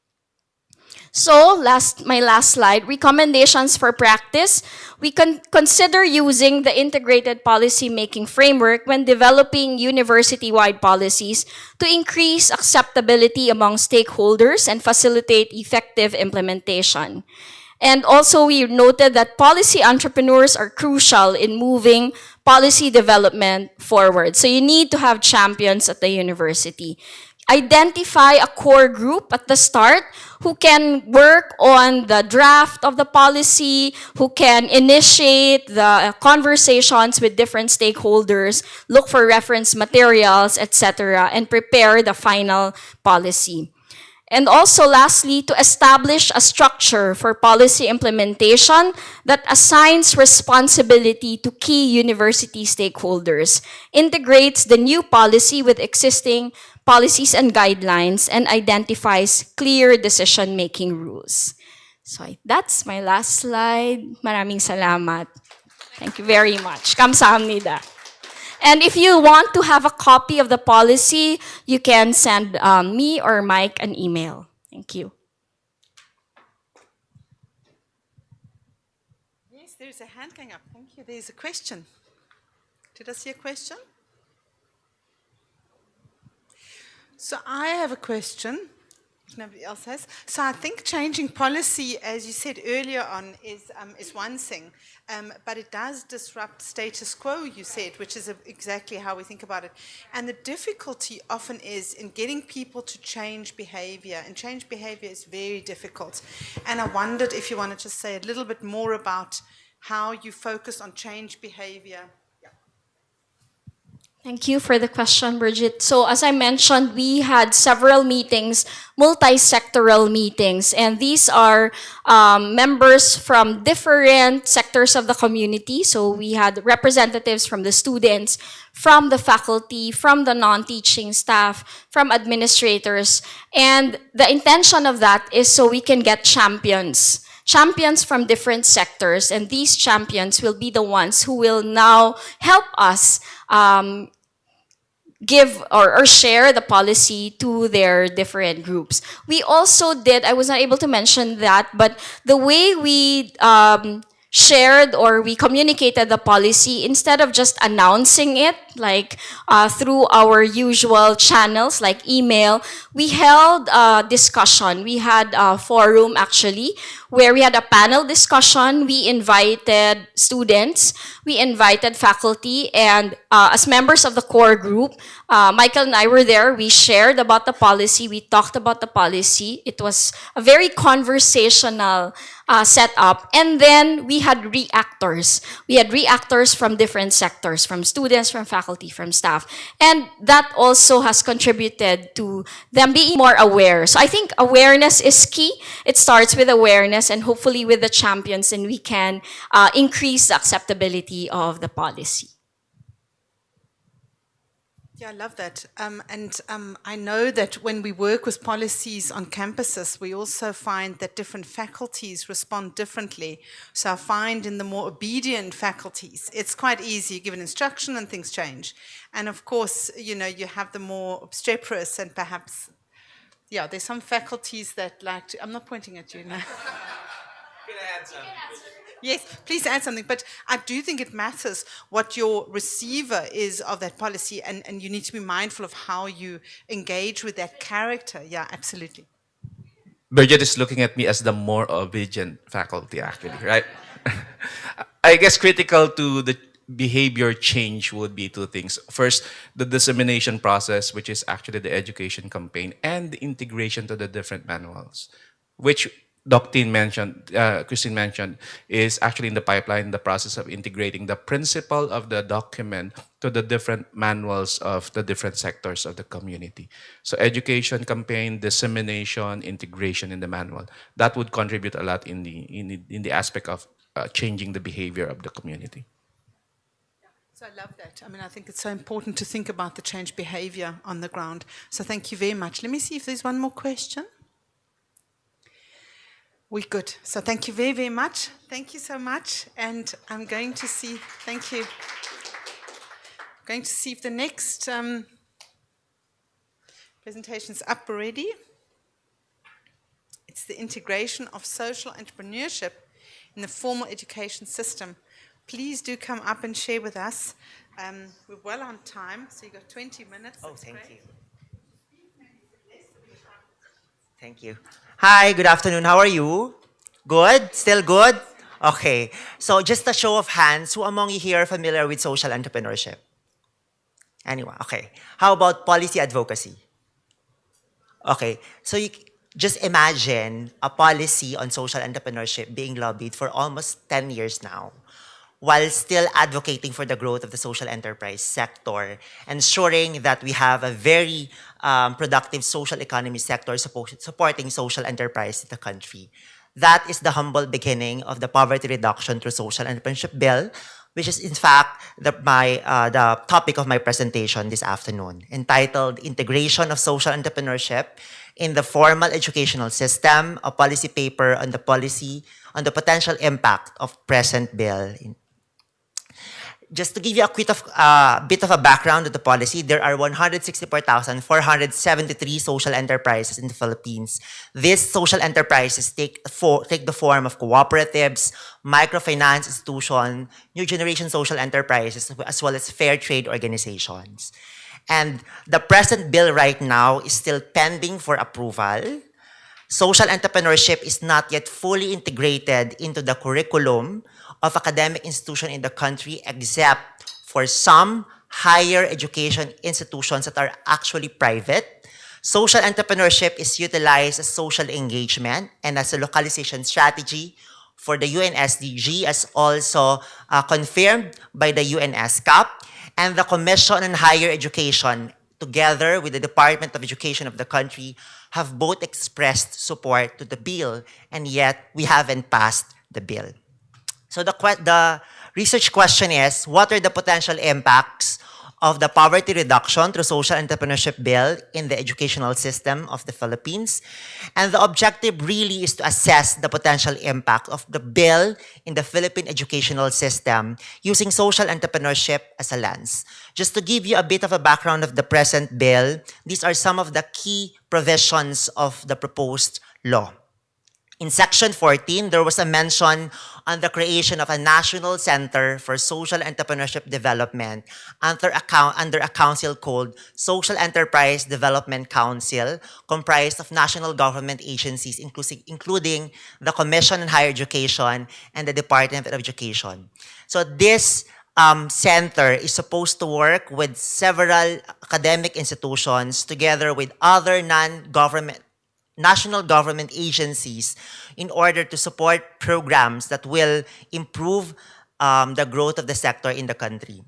So, my last slide, recommendations for practice. We can consider using the integrated policy-making framework when developing university-wide policies to increase acceptability among stakeholders and facilitate effective implementation. And also we noted that policy entrepreneurs are crucial in moving policy development forward. So you need to have champions at the university. Identify a core group at the start who can work on the draft of the policy, who can initiate the conversations with different stakeholders, look for reference materials, etc., and prepare the final policy. And also, lastly, to establish a structure for policy implementation that assigns responsibility to key university stakeholders, integrates the new policy with existing policies and guidelines, and identifies clear decision-making rules. So that's my last slide. Maraming salamat. Thank you very much. Kamsahamnida. And if you want to have a copy of the policy, you can send me or Mike an email. Thank you. Yes, there's a hand going up. Thank you. There's a question. Did I see a question? So I have a question. If nobody else has. So I think changing policy, as you said earlier on, is one thing, but it does disrupt status quo, you said, which is exactly how we think about it. And the difficulty often is in getting people to change behavior, and change behavior is very difficult. And I wondered if you wanted to say a little bit more about how you focus on change behavior. Thank you for the question, Bridget. So as I mentioned, we had several meetings, multi-sectoral meetings, and these are members from different sectors of the community. So we had representatives from the students, from the faculty, from the non-teaching staff, from administrators. And the intention of that is so we can get champions from different sectors, and these champions will be the ones who will now help us give or share the policy to their different groups. We also did, I was not able to mention that, but the way we shared or we communicated the policy, instead of just announcing it like through our usual channels like email, we held a discussion. We had a forum actually where we had a panel discussion. We invited students, we invited faculty, and as members of the core group, Michael and I were there. We shared about the policy. We talked about the policy. It was a very conversational setup. And then we had reactors. We had reactors from different sectors, from students, from faculty, from staff. And that also has contributed to them being more aware. So I think awareness is key. It starts with awareness, and hopefully with the champions, and we can increase the acceptability of the policy. Yeah, I love that. I know that when we work with policies on campuses, we also find that different faculties respond differently. So I find in the more obedient faculties, it's quite easy. You give an instruction and things change. And of course, you have the more obstreperous and perhaps, there's some faculties that like to, I'm not pointing at you now. Can I add something? Yes, please add something. But I do think it matters what your receiver is of that policy, and you need to be mindful of how you engage with that character. Yeah, absolutely. Bridget is looking at me as the more obedient faculty, actually, right? I guess critical to the behavior change would be two things. First, the dissemination process, which is actually the education campaign, and the integration to the different manuals, which Christine mentioned, is actually in the pipeline, the process of integrating the principle of the document to the different manuals of the different sectors of the community. So education campaign, dissemination, integration in the manual, that would contribute a lot in the aspect of changing the behavior of the community. So I love that. I mean, I think it's so important to think about the change behavior on the ground. So thank you very much. Let me see if there's one more question. We're good. So thank you very, very much. Thank you so much. And I'm going to see, thank you. I'm going to see if the next presentation is up already. It's the integration of social entrepreneurship in the formal education system. Please do come up and share with us. We're well on time, so you've got 20 minutes. Oh, That's thank great. you. Thank you. Hi, good afternoon. How are you? Good? Still good? Okay. So just a show of hands, who among you here are familiar with social entrepreneurship? Anyone? Okay. How about policy advocacy? Okay. So you just imagine a policy on social entrepreneurship being lobbied for almost 10 years now, while still advocating for the growth of the social enterprise sector, ensuring that we have a very productive social economy sector supporting social enterprise in the country. That is the humble beginning of the poverty reduction through social entrepreneurship bill, which is in fact the topic of my presentation this afternoon, entitled Integration of Social Entrepreneurship in the Formal Educational System, a policy paper on the potential impact of present bill. Just to give you a bit of a background of the policy, there are 164,473 social enterprises in the Philippines. These social enterprises take the form of cooperatives, microfinance institutions, new generation social enterprises, as well as fair trade organizations. And the present bill right now is still pending for approval. Social entrepreneurship is not yet fully integrated into the curriculum of academic institution in the country, except for some higher education institutions that are actually private. Social entrepreneurship is utilized as social engagement and as a localization strategy for the UN SDG, as also confirmed by the UN SCAP, and the Commission on Higher Education, together with the Department of Education of the country, have both expressed support to the bill, and yet we haven't passed the bill. So the research question is, what are the potential impacts of the poverty reduction through social entrepreneurship bill in the educational system of the Philippines? And the objective really is to assess the potential impact of the bill in the Philippine educational system using social entrepreneurship as a lens. Just to give you a bit of a background of the present bill, these are some of the key provisions of the proposed law. In Section 14, there was a mention on the creation of a National Center for Social Entrepreneurship Development under a council called Social Enterprise Development Council, comprised of national government agencies, including the Commission on Higher Education and the Department of Education. So this center is supposed to work with several academic institutions together with other national government agencies in order to support programs that will improve the growth of the sector in the country.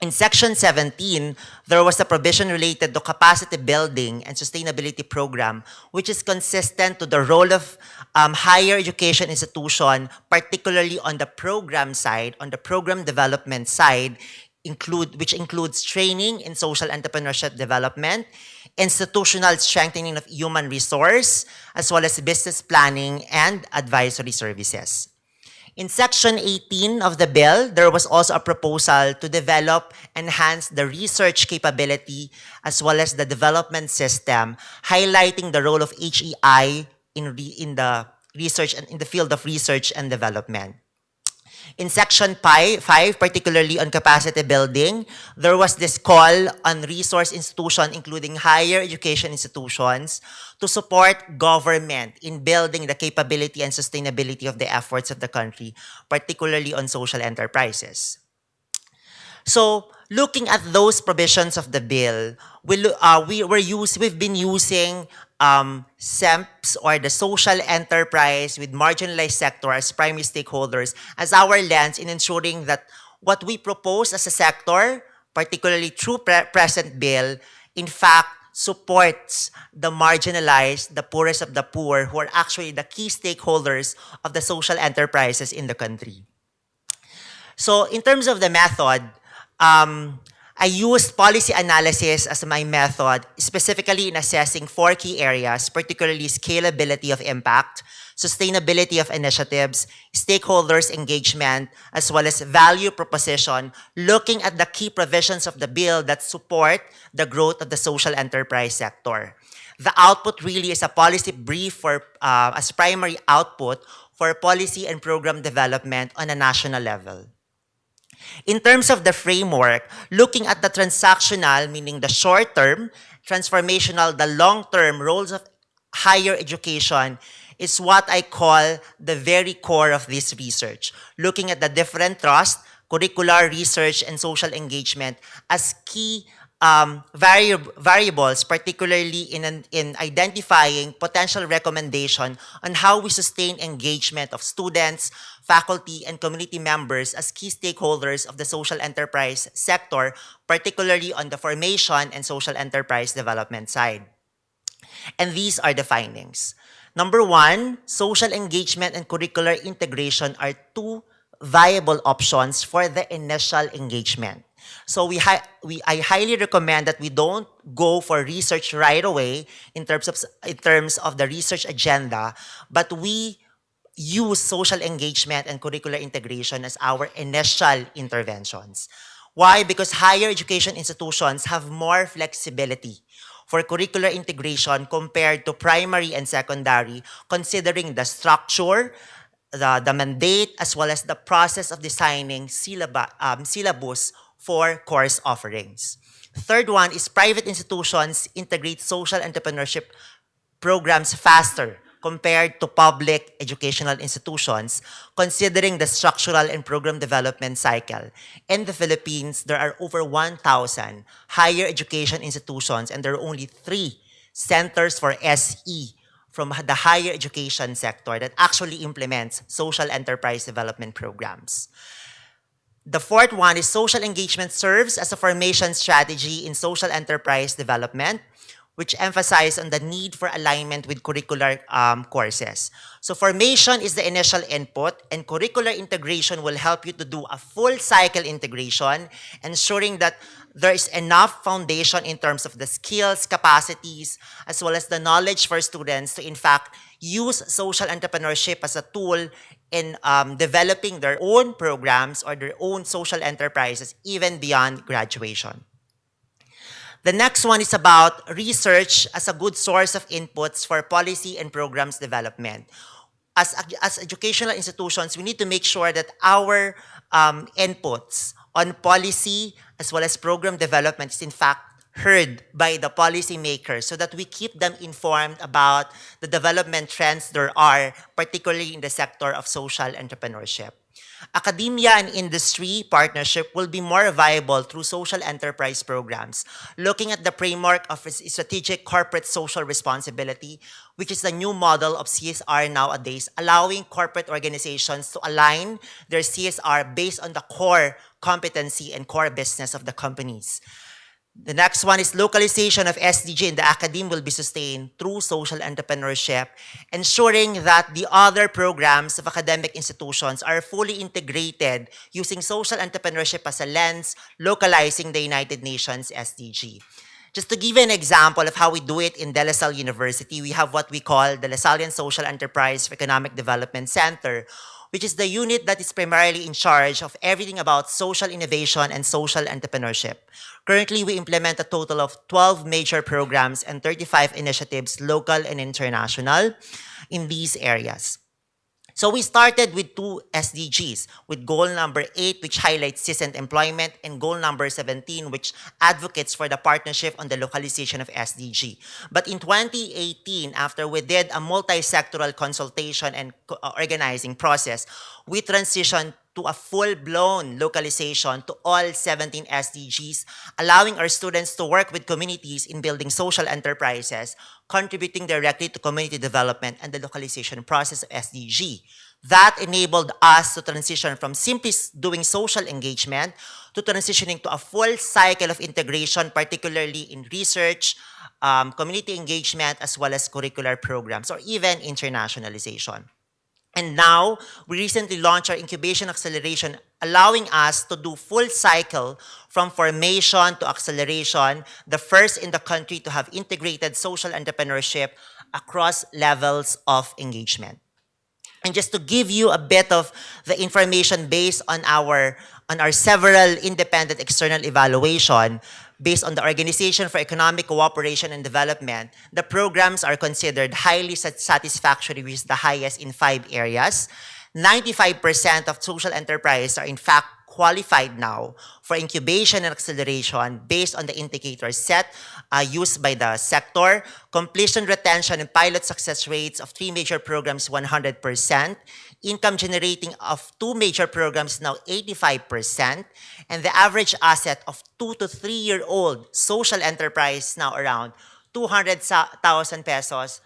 In Section 17, there was a provision related to capacity building and sustainability program, which is consistent to the role of higher education institution, particularly on the program side, on the program development side, which includes training in social entrepreneurship development, institutional strengthening of human resource, as well as business planning and advisory services. In Section 18 of the bill, there was also a proposal to develop, enhance the research capability as well as the development system, highlighting the role of HEI in the research and in the field of research and development. In Section 5, particularly on capacity building, there was this call on resource institutions, including higher education institutions, to support government in building the capability and sustainability of the efforts of the country, particularly on social enterprises. So, looking at those provisions of the bill, we've been using SEMPs, or the social enterprise with marginalized sector as primary stakeholders, as our lens in ensuring that what we propose as a sector, particularly through present bill, in fact supports the marginalized, the poorest of the poor, who are actually the key stakeholders of the social enterprises in the country. So in terms of the method, I used policy analysis as my method, specifically in assessing 4 key areas, particularly scalability of impact, sustainability of initiatives, stakeholders engagement, as well as value proposition, looking at the key provisions of the bill that support the growth of the social enterprise sector. The output really is a policy brief as primary output for policy and program development on a national level. In terms of the framework, looking at the transactional, meaning the short-term, transformational, the long-term roles of higher education is what I call the very core of this research, looking at the different trust, curricular research, and social engagement as key variables, particularly in identifying potential recommendation on how we sustain engagement of students, faculty, and community members as key stakeholders of the social enterprise sector, particularly on the formation and social enterprise development side. And these are the findings. Number one, social engagement and curricular integration are two viable options for the initial engagement. So I highly recommend that we don't go for research right away in terms of the research agenda, but we use social engagement and curricular integration as our initial interventions. Why? Because higher education institutions have more flexibility for curricular integration compared to primary and secondary, considering the structure, the mandate, as well as the process of designing syllabus for course offerings. Third one is private institutions integrate social entrepreneurship programs faster compared to public educational institutions, considering the structural and program development cycle. In the Philippines, there are over 1,000 higher education institutions and there are only 3 centers for SE from the higher education sector that actually implements social enterprise development programs. The fourth one is social engagement serves as a formation strategy in social enterprise development, which emphasize on the need for alignment with curricular courses. So formation is the initial input, and curricular integration will help you to do a full cycle integration, ensuring that there is enough foundation in terms of the skills, capacities, as well as the knowledge for students to in fact use social entrepreneurship as a tool in developing their own programs or their own social enterprises even beyond graduation. The next one is about research as a good source of inputs for policy and programs development. As educational institutions, we need to make sure that our inputs on policy as well as program development is in fact heard by the policymakers so that we keep them informed about the development trends there are, particularly in the sector of social entrepreneurship. Academia and industry partnership will be more viable through social enterprise programs, looking at the framework of strategic corporate social responsibility, which is the new model of CSR nowadays, allowing corporate organizations to align their CSR based on the core competency and core business of the companies. The next one is localization of SDG in the academe will be sustained through social entrepreneurship, ensuring that the other programs of academic institutions are fully integrated using social entrepreneurship as a lens, localizing the United Nations SDG. Just to give you an example of how we do it in De La Salle University, we have what we call the Lasallian Social Enterprise for Economic Development Center, which is the unit that is primarily in charge of everything about social innovation and social entrepreneurship. Currently, we implement a total of 12 major programs and 35 initiatives, local and international, in these areas. So we started with 2 SDGs, with goal number 8, which highlights citizen employment, and goal number 17, which advocates for the partnership on the localization of SDG. But in 2018, after we did a multi-sectoral consultation and organizing process, we transitioned to a full-blown localization to all 17 SDGs, allowing our students to work with communities in building social enterprises, contributing directly to community development and the localization process of SDG. That enabled us to transition from simply doing social engagement to transitioning to a full cycle of integration, particularly in research, community engagement, as well as curricular programs, or even internationalization. And now, we recently launched our incubation acceleration, allowing us to do full cycle from formation to acceleration, the first in the country to have integrated social entrepreneurship across levels of engagement. And just to give you a bit of the information based on our several independent external evaluation, based on the Organization for Economic Cooperation and Development, the programs are considered highly satisfactory, which is the highest in 5 areas. 95% of social enterprises are in fact qualified now for incubation and acceleration based on the indicators set used by the sector. Completion, retention, and pilot success rates of 3 major programs 100%. Income generating of 2 major programs now 85%. And the average asset of 2 to 3-year-old social enterprise now around 200,000 pesos,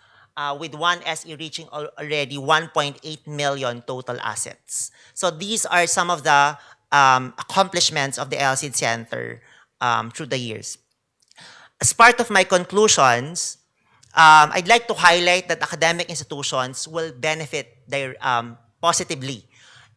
with one SE reaching already 1.8 million total assets. So these are some of the accomplishments of the LCD Center through the years. As part of my conclusions, I'd like to highlight that academic institutions will benefit positively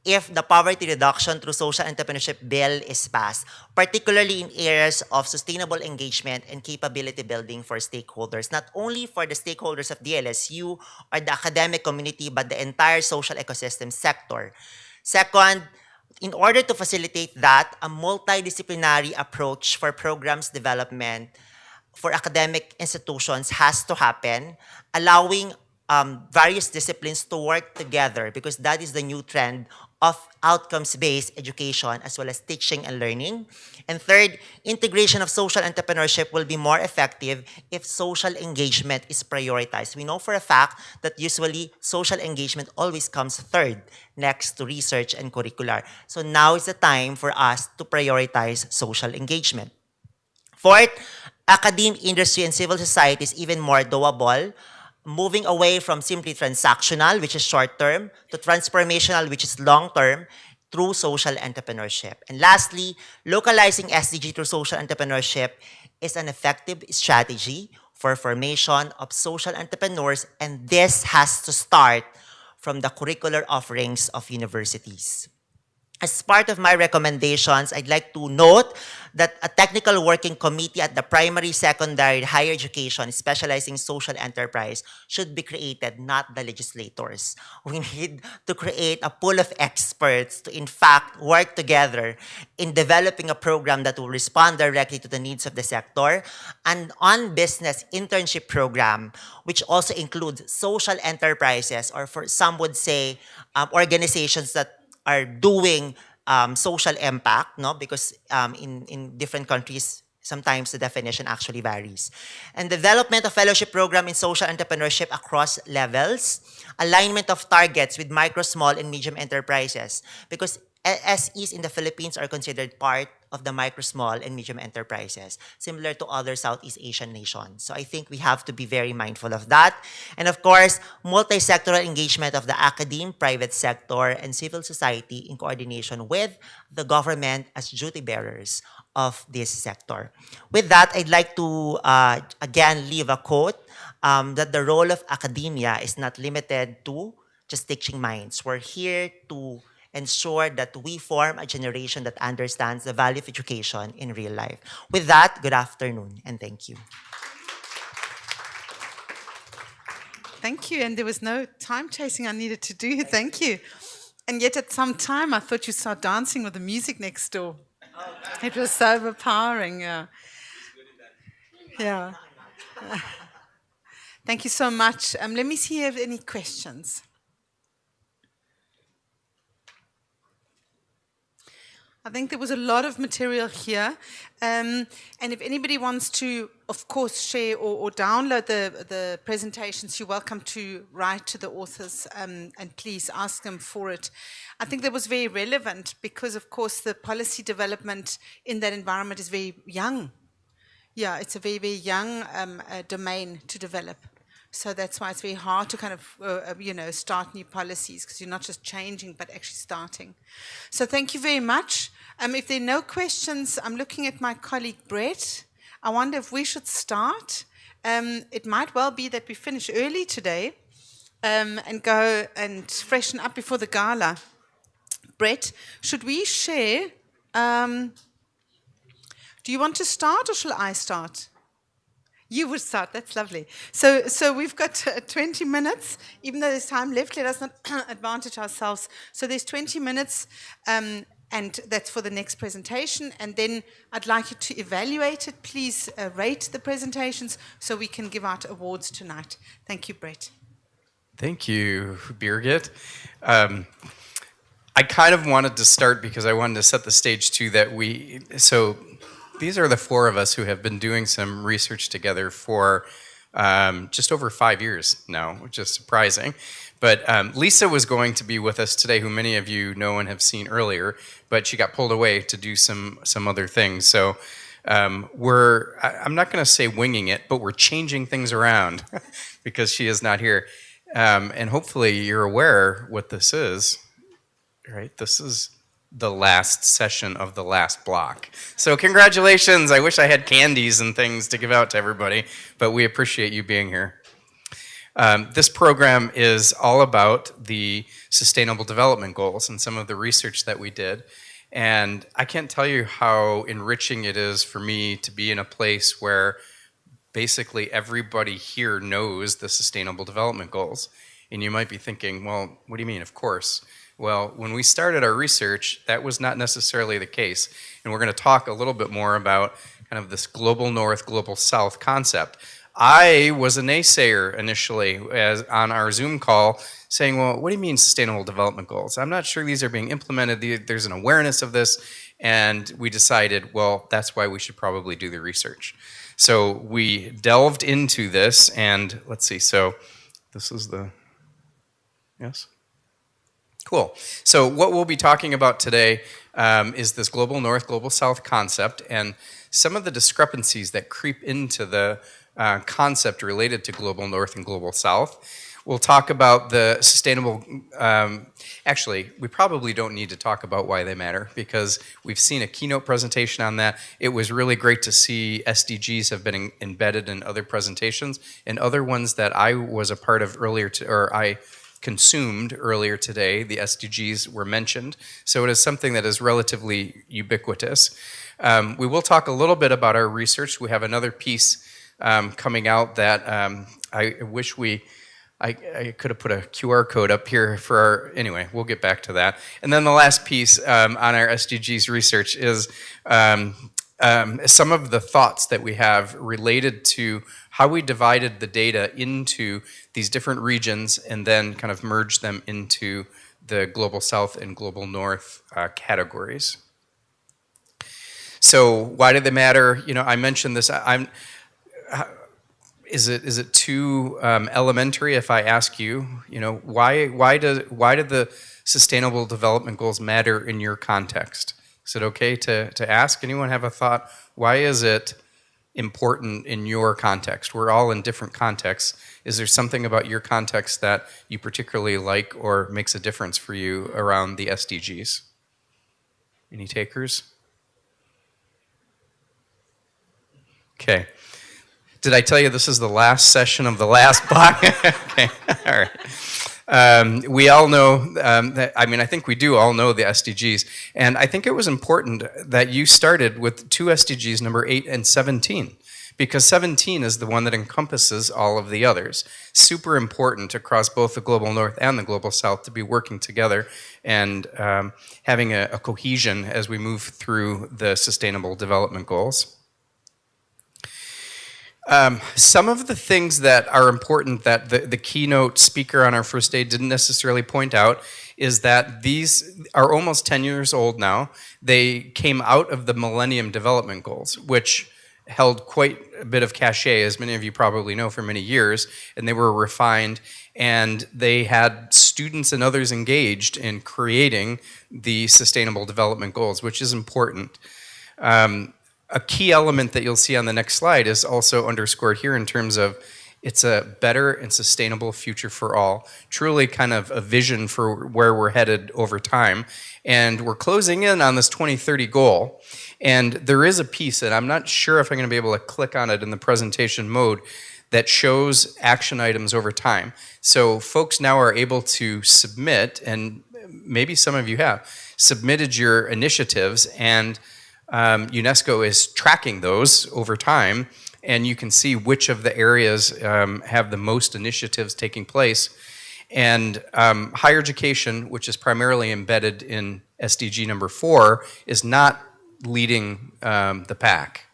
if the poverty reduction through social entrepreneurship bill is passed, particularly in areas of sustainable engagement and capability building for stakeholders, not only for the stakeholders of the LSU or the academic community, but the entire social ecosystem sector. Second, in order to facilitate that, a multidisciplinary approach for programs development for academic institutions has to happen, allowing various disciplines to work together, because that is the new trend of outcomes-based education as well as teaching and learning. And third, integration of social entrepreneurship will be more effective if social engagement is prioritized. We know for a fact that usually social engagement always comes third next to research and curricular. So now is the time for us to prioritize social engagement. Fourth, academe, industry, and civil society is even more doable, moving away from simply transactional, which is short-term, to transformational, which is long-term, through social entrepreneurship. And lastly, localizing SDG through social entrepreneurship is an effective strategy for formation of social entrepreneurs, and this has to start from the curricular offerings of universities. As part of my recommendations, I'd like to note that a technical working committee at the primary, secondary, higher education specializing social enterprise should be created, not the legislators. We need to create a pool of experts to, in fact, work together in developing a program that will respond directly to the needs of the sector, and on-business internship program, which also includes social enterprises, or for some would say organizations that are doing social impact, no? Because in different countries, sometimes the definition actually varies. And development of fellowship program in social entrepreneurship across levels, alignment of targets with micro, small, and medium enterprises, because SEs in the Philippines are considered part of the micro, small, and medium enterprises, similar to other Southeast Asian nations. So I think we have to be very mindful of that. And of course, multi-sectoral engagement of the academe, private sector, and civil society in coordination with the government as duty bearers of this sector. With that, I'd like to again leave a quote that the role of academia is not limited to just teaching minds. We're here to ensure that we form a generation that understands the value of education in real life. With that, good afternoon and thank you. Thank you. And there was no time chasing I needed to do. Thank you. And yet at some time, I thought you'd start dancing with the music next door. It was so overpowering. Yeah. Yeah. Thank you so much. Let me see if you have any questions. I think there was a lot of material here. And if anybody wants to, of course, share or download the presentations, you're welcome to write to the authors and please ask them for it. I think that was very relevant because, of course, the policy development in that environment is very young. Yeah, it's a very, very young domain to develop. So that's why it's very hard to kind of, start new policies, because you're not just changing, but actually starting. So thank you very much. If there are no questions, I'm looking at my colleague Brett. I wonder if we should start. It might well be that we finish early today and go and freshen up before the gala. Brett, should we share? Do you want to start or shall I start? You would start, that's lovely. So we've got 20 minutes, even though there's time left, let us not advantage ourselves. So there's 20 minutes, and that's for the next presentation. And then I'd like you to evaluate it. Please rate the presentations so we can give out awards tonight. Thank you, Brett. Thank you, Birgit. I kind of wanted to start because I wanted to set the stage too so these are the four of us who have been doing some research together for just over 5 years now, which is surprising. But Lisa was going to be with us today, who many of you know and have seen earlier, but she got pulled away to do some other things. So I'm not going to say winging it, but we're changing things around because she is not here. And hopefully you're aware what this is, right? This is the last session of the last block. So congratulations. I wish I had candies and things to give out to everybody, but we appreciate you being here. This program is all about the Sustainable Development Goals and some of the research that we did. And I can't tell you how enriching it is for me to be in a place where basically everybody here knows the Sustainable Development Goals. And you might be thinking, well, what do you mean, of course? Well, when we started our research, that was not necessarily the case. And we're going to talk a little bit more about kind of this global north, global south concept. I was a naysayer initially on our Zoom call saying, well, what do you mean sustainable development goals? I'm not sure these are being implemented. There's an awareness of this. And we decided, well, that's why we should probably do the research. So we delved into this and let's see. So this is yes? Cool. So what we'll be talking about today is this global north, global south concept and some of the discrepancies that creep into the concept related to global north and global south. We'll talk about the sustainable, actually, we probably don't need to talk about why they matter because we've seen a keynote presentation on that. It was really great to see SDGs have been embedded in other presentations and other ones that I was a part of earlier, I consumed earlier today, the SDGs were mentioned. So it is something that is relatively ubiquitous. We will talk a little bit about our research. We have another piece coming out that I wish I could have put a QR code up here for our, anyway, we'll get back to that. And then the last piece on our SDGs research is some of the thoughts that we have related to how we divided the data into these different regions and then kind of merged them into the global south and global north categories. So why do they matter? You know, I mentioned this. Is it too elementary if I ask you, you know, why do the Sustainable Development Goals matter in your context? Is it okay to ask? Anyone have a thought? Why is it important in your context? We're all in different contexts. Is there something about your context that you particularly like or makes a difference for you around the SDGs? Any takers? Okay. Did I tell you this is the last session of the last block? Okay, all right. We all know, I think we do all know the SDGs. And I think it was important that you started with two SDGs, number 8 and 17, because 17 is the one that encompasses all of the others. Super important across both the global north and the global south to be working together and having a cohesion as we move through the Sustainable Development Goals. Some of the things that are important that the keynote speaker on our first day didn't necessarily point out is that these are almost 10 years old now. They came out of the Millennium Development Goals, which held quite a bit of cachet, as many of you probably know, for many years, and they were refined, and they had students and others engaged in creating the Sustainable Development Goals, which is important. A key element that you'll see on the next slide is also underscored here in terms of it's a better and sustainable future for all. Truly kind of a vision for where we're headed over time. And we're closing in on this 2030 goal. And there is a piece that I'm not sure if I'm going to be able to click on it in the presentation mode that shows action items over time. So folks now are able to submit, and maybe some of you have, submitted your initiatives, and UNESCO is tracking those over time, and you can see which of the areas have the most initiatives taking place. And higher education, which is primarily embedded in SDG number 4, is not leading the pack.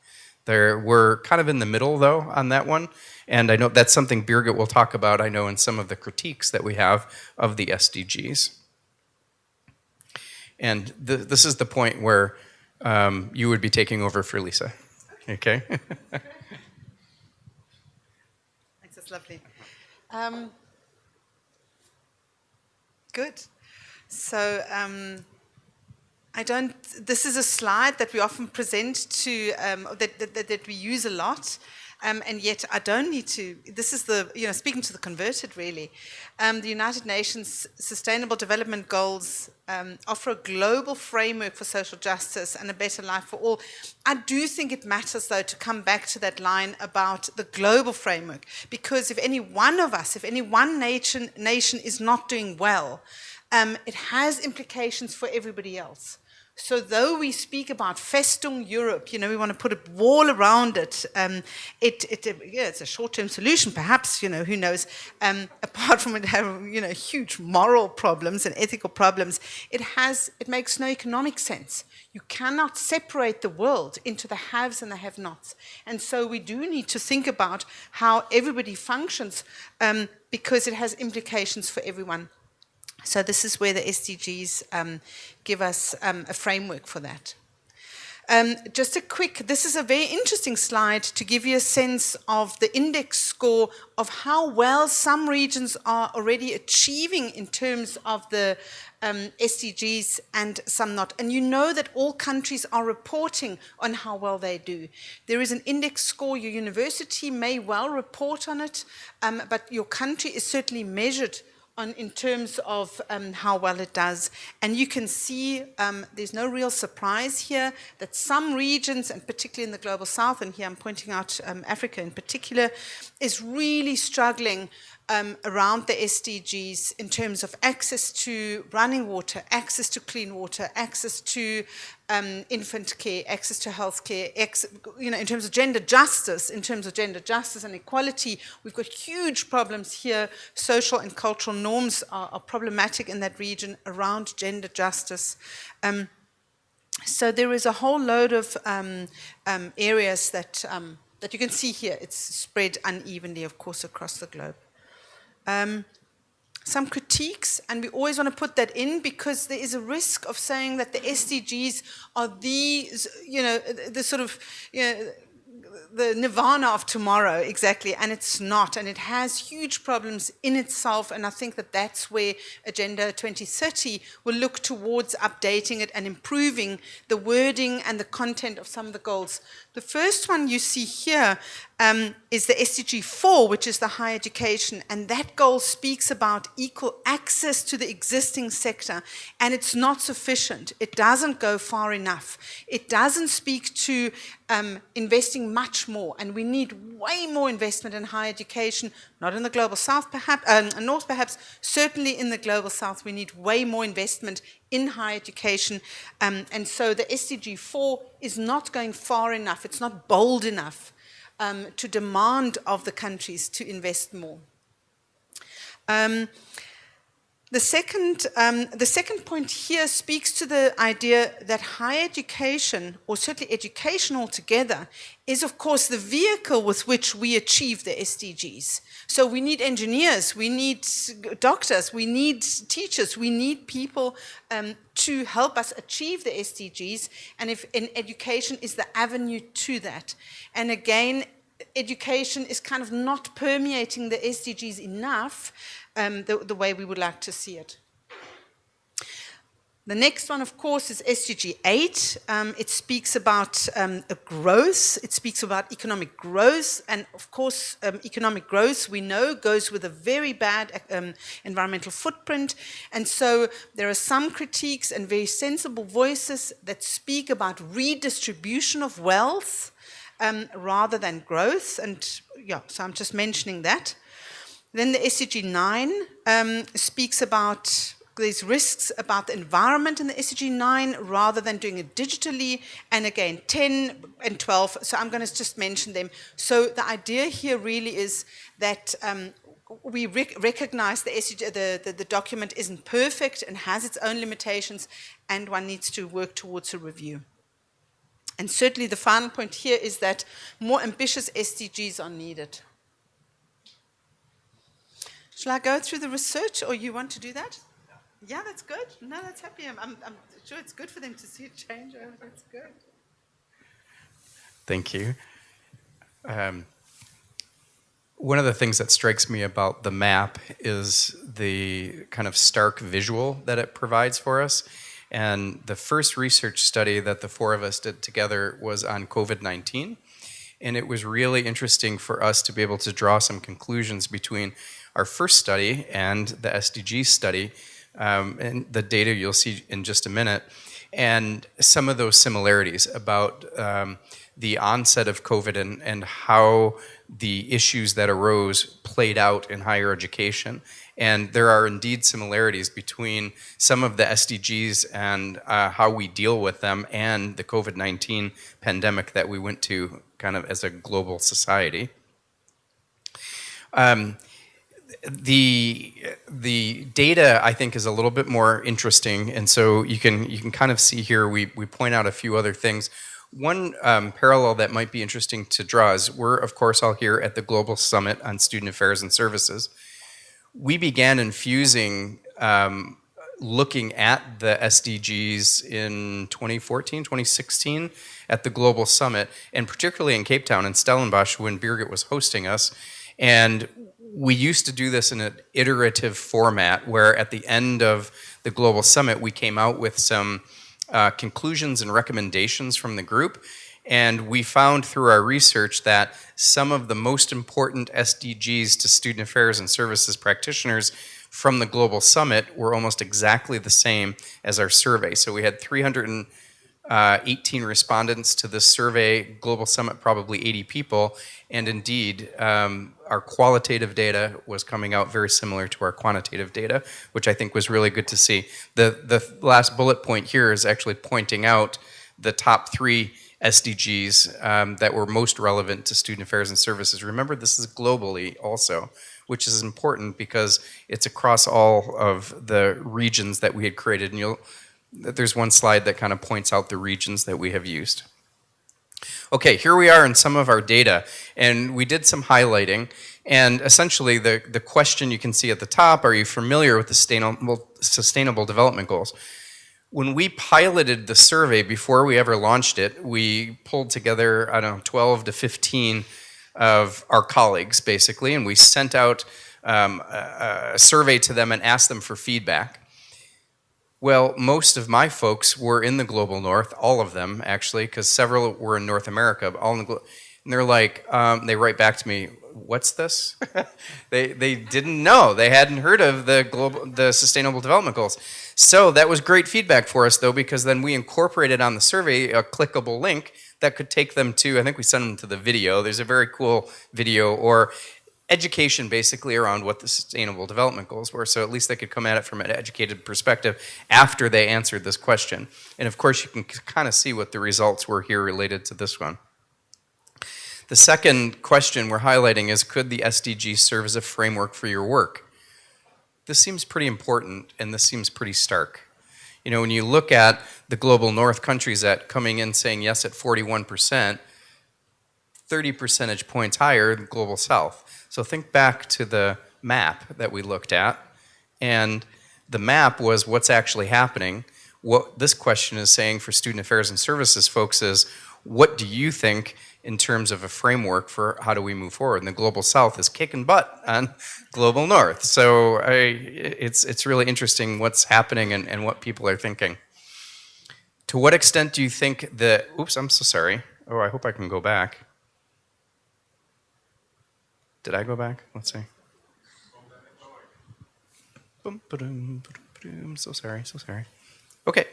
We're kind of in the middle, though, on that one. And I know that's something Birgit will talk about, I know, in some of the critiques that we have of the SDGs. And this is the point where you would be taking over for Lisa. Okay? Thanks, that's lovely. Good. So this is a slide that we often present to, that we use a lot. And yet I don't need to, this is speaking to the converted really. The United Nations Sustainable Development Goals offer a global framework for social justice and a better life for all. I do think it matters though to come back to that line about the global framework, because if any one of us, if any one nation is not doing well, it has implications for everybody else. So though we speak about Festung Europe, we want to put a wall around it, it's a short-term solution, perhaps, who knows, apart from it having, huge moral problems and ethical problems, it makes no economic sense. You cannot separate the world into the haves and the have-nots. And so we do need to think about how everybody functions, because it has implications for everyone. So this is where the SDGs give us a framework for that. Just this is a very interesting slide to give you a sense of the index score of how well some regions are already achieving in terms of the SDGs and some not. And you know that all countries are reporting on how well they do. There is an index score, your university may well report on it, but your country is certainly measured in terms of how well it does. And you can see there's no real surprise here that some regions, and particularly in the Global South, and here I'm pointing out Africa in particular, is really struggling around the SDGs in terms of access to running water, access to clean water, access to infant care, access to health care, in terms of gender justice, and equality, we've got huge problems here. Social and cultural norms are problematic in that region around gender justice. So there is a whole load of areas that you can see here. It's spread unevenly, of course, across the globe. Some critiques, and we always want to put that in because there is a risk of saying that the SDGs are these, the sort of, the nirvana of tomorrow, exactly, and it's not, and it has huge problems in itself, and I think that that's where Agenda 2030 will look towards updating it and improving the wording and the content of some of the goals. The first one you see here is the SDG 4, which is the higher education, and that goal speaks about equal access to the existing sector, and it's not sufficient. It doesn't go far enough. It doesn't speak to investing much more, and we need way more investment in higher education, not in the Global South, perhaps, North perhaps, certainly in the Global South, we need way more investment in higher education, and so the SDG 4 is not going far enough, it's not bold enough to demand of the countries to invest more. The second point here speaks to the idea that higher education, or certainly education altogether, is of course the vehicle with which we achieve the SDGs. So we need engineers, we need doctors, we need teachers, we need people to help us achieve the SDGs, and education is the avenue to that. And again, education is kind of not permeating the SDGs enough the way we would like to see it. The next one, of course, is SDG 8. It speaks about growth. It speaks about economic growth. And, of course, economic growth, we know, goes with a very bad environmental footprint. And so there are some critiques and very sensible voices that speak about redistribution of wealth rather than growth. And, yeah, so I'm just mentioning that. Then the SDG 9 speaks about these risks about the environment in the SDG 9 rather than doing it digitally. And again, 10 and 12, so I'm going to just mention them. So the idea here really is that we recognize the document isn't perfect and has its own limitations, and one needs to work towards a review. And certainly the final point here is that more ambitious SDGs are needed. Shall I go through the research, or you want to do that? Yeah, that's good. No, that's happy. I'm sure it's good for them to see a change. Oh, that's good. Thank you. One of the things that strikes me about the map is the kind of stark visual that it provides for us. And the first research study that the four of us did together was on COVID-19. And it was really interesting for us to be able to draw some conclusions between our first study and the SDG study, and the data you'll see in just a minute, and some of those similarities about the onset of COVID and how the issues that arose played out in higher education. And there are indeed similarities between some of the SDGs and how we deal with them and the COVID-19 pandemic that we went to kind of as a global society. The data, I think, is a little bit more interesting, and so you can kind of see here we point out a few other things. One parallel that might be interesting to draw is we're, of course, all here at the Global Summit on Student Affairs and Services. We began infusing looking at the SDGs in 2014, 2016 at the Global Summit, and particularly in Cape Town and Stellenbosch when Birgit was hosting us. And we used to do this in an iterative format where at the end of the Global Summit we came out with some conclusions and recommendations from the group. And we found through our research that some of the most important SDGs to student affairs and services practitioners from the Global Summit were almost exactly the same as our survey. So we had 318 respondents to this survey, Global Summit probably 80 people, and indeed our qualitative data was coming out very similar to our quantitative data, which I think was really good to see. The last bullet point here is actually pointing out the top 3 SDGs that were most relevant to student affairs and services. Remember, this is globally also, which is important because it's across all of the regions that we had created. And there's one slide that kind of points out the regions that we have used. Okay, here we are in some of our data, and we did some highlighting. And essentially, the question you can see at the top, are you familiar with the Sustainable Development Goals? When we piloted the survey before we ever launched it, we pulled together, I don't know, 12 to 15 of our colleagues, basically, and we sent out a survey to them and asked them for feedback. Well, most of my folks were in the Global North, all of them, actually, because several were in North America, all in the and they're like, they write back to me, what's this? they didn't know. They hadn't heard of the Sustainable Development Goals. So that was great feedback for us, though, because then we incorporated on the survey a clickable link that could take them to, I think we sent them to the video. There's a very cool video or education basically around what the Sustainable Development Goals were. So at least they could come at it from an educated perspective after they answered this question. And of course, you can kind of see what the results were here related to this one. The second question we're highlighting is, could the SDGs serve as a framework for your work? This seems pretty important, and this seems pretty stark. You know, when you look at the Global North countries that coming in saying yes at 41%, 30 percentage points higher than Global South. So think back to the map that we looked at, and the map was what's actually happening. What this question is saying for student affairs and services folks is, what do you think in terms of a framework for how do we move forward? And the Global South is kicking butt on Global North. So it's really interesting what's happening and what people are thinking. To what extent do you think that, oops, I'm so sorry. Oh, I hope I can go back. Did I go back? Let's see. So sorry. Okay.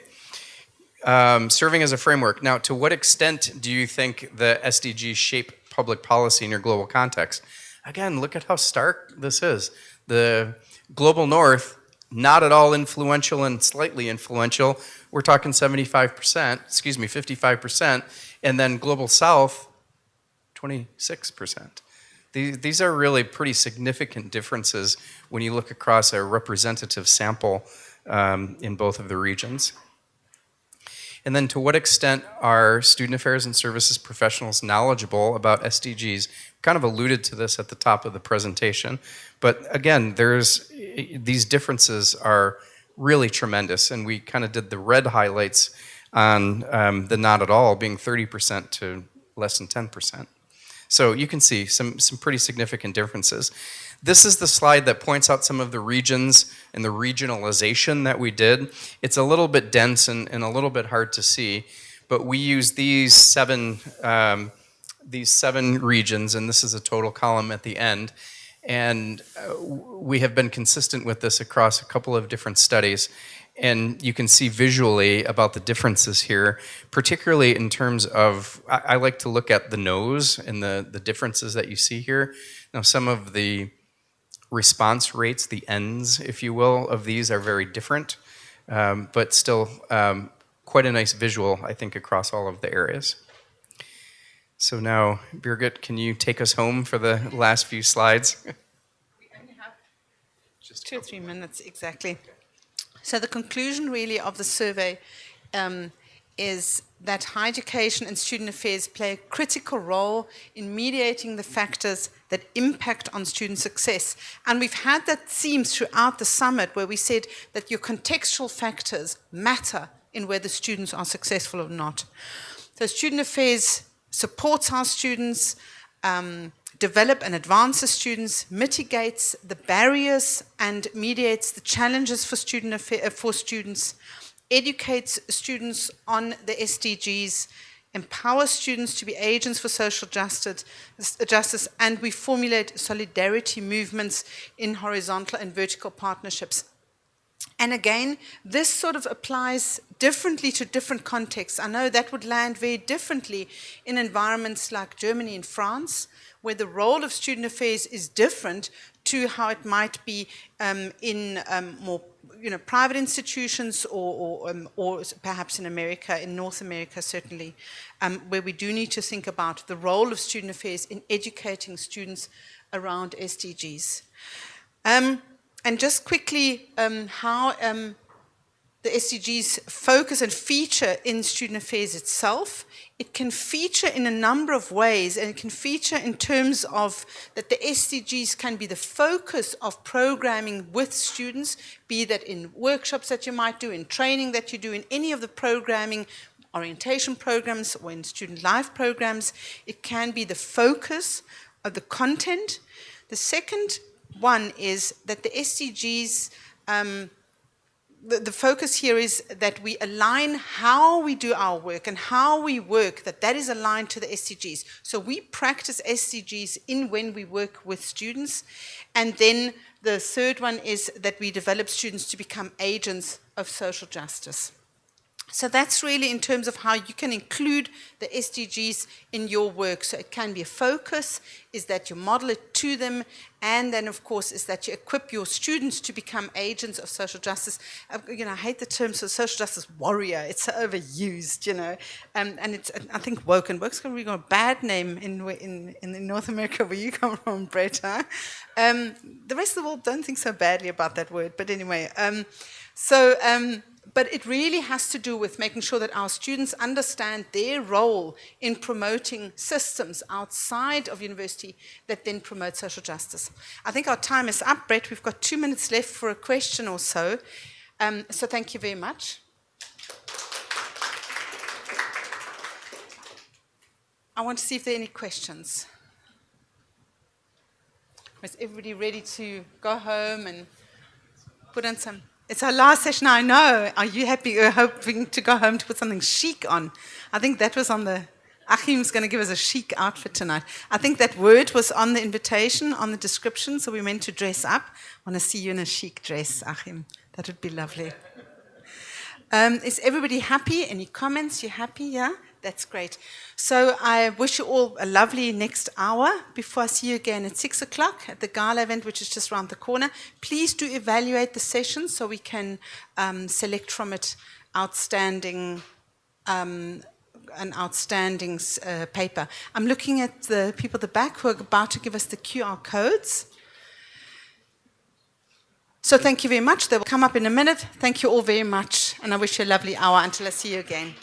Serving as a framework. Now, to what extent do you think the SDGs shape public policy in your global context? Again, look at how stark this is. The Global North, not at all influential and slightly influential. We're talking 55%, and then Global South, 26%. These are really pretty significant differences when you look across a representative sample in both of the regions. And then to what extent are student affairs and services professionals knowledgeable about SDGs? Kind of alluded to this at the top of the presentation, but again, these differences are really tremendous. And we kind of did the red highlights on the not at all being 30% to less than 10%. So you can see some pretty significant differences. This is the slide that points out some of the regions and the regionalization that we did. It's a little bit dense and a little bit hard to see, but we use these seven regions, and this is a total column at the end. And we have been consistent with this across a couple of different studies. And you can see visually about the differences here, particularly in terms of, I like to look at the nose and the differences that you see here. Now, some of the response rates, the ends, if you will, of these are very different, but still quite a nice visual, I think, across all of the areas. So now, Birgit, can you take us home for the last few slides? We only have just 2 or 3 minutes, exactly. So the conclusion really of the survey is that higher education and student affairs play a critical role in mediating the factors that impact on student success. And we've had that theme throughout the summit where we said that your contextual factors matter in whether students are successful or not. So student affairs supports our students, develop and advance the students, mitigates the barriers and mediates the challenges for students, educates students on the SDGs, empowers students to be agents for social justice, and we formulate solidarity movements in horizontal and vertical partnerships. And again, this sort of applies differently to different contexts. I know that would land very differently in environments like Germany and France, where the role of student affairs is different to how it might be in more private institutions or perhaps in America, in North America certainly, where we do need to think about the role of student affairs in educating students around SDGs. And just quickly, how the SDGs focus and feature in student affairs itself. It can feature in a number of ways, and it can feature in terms of that the SDGs can be the focus of programming with students, be that in workshops that you might do, in training that you do, in any of the programming, orientation programs, or in student life programs. It can be the focus of the content. The second one is that the SDGs, the focus here is that we align how we do our work and how we work, that is aligned to the SDGs. So we practice SDGs in when we work with students. And then the third one is that we develop students to become agents of social justice. So that's really in terms of how you can include the SDGs in your work. So it can be a focus, is that you model it to them, and then of course is that you equip your students to become agents of social justice. I hate the term social justice warrior. It's so overused, and it's, I think, woke, and woke's really got a bad name in North America where you come from, Brett. Huh? The rest of the world don't think so badly about that word, but anyway. But it really has to do with making sure that our students understand their role in promoting systems outside of university that then promote social justice. I think our time is up, Brett. We've got 2 minutes left for a question or so. So thank you very much. I want to see if there are any questions. Is everybody ready to go home and put on some... It's our last session, I know. Are you happy or hoping to go home to put something chic on? I think that was on the... Achim's going to give us a chic outfit tonight. I think that word was on the invitation, on the description, so we meant to dress up. I want to see you in a chic dress, Achim. That would be lovely. Is everybody happy? Any comments? You happy? Yeah? That's great. So I wish you all a lovely next hour before I see you again at 6 o'clock at the gala event, which is just around the corner. Please do evaluate the session so we can select from it an outstanding paper. I'm looking at the people at the back who are about to give us the QR codes. So thank you very much. They will come up in a minute. Thank you all very much, and I wish you a lovely hour until I see you again.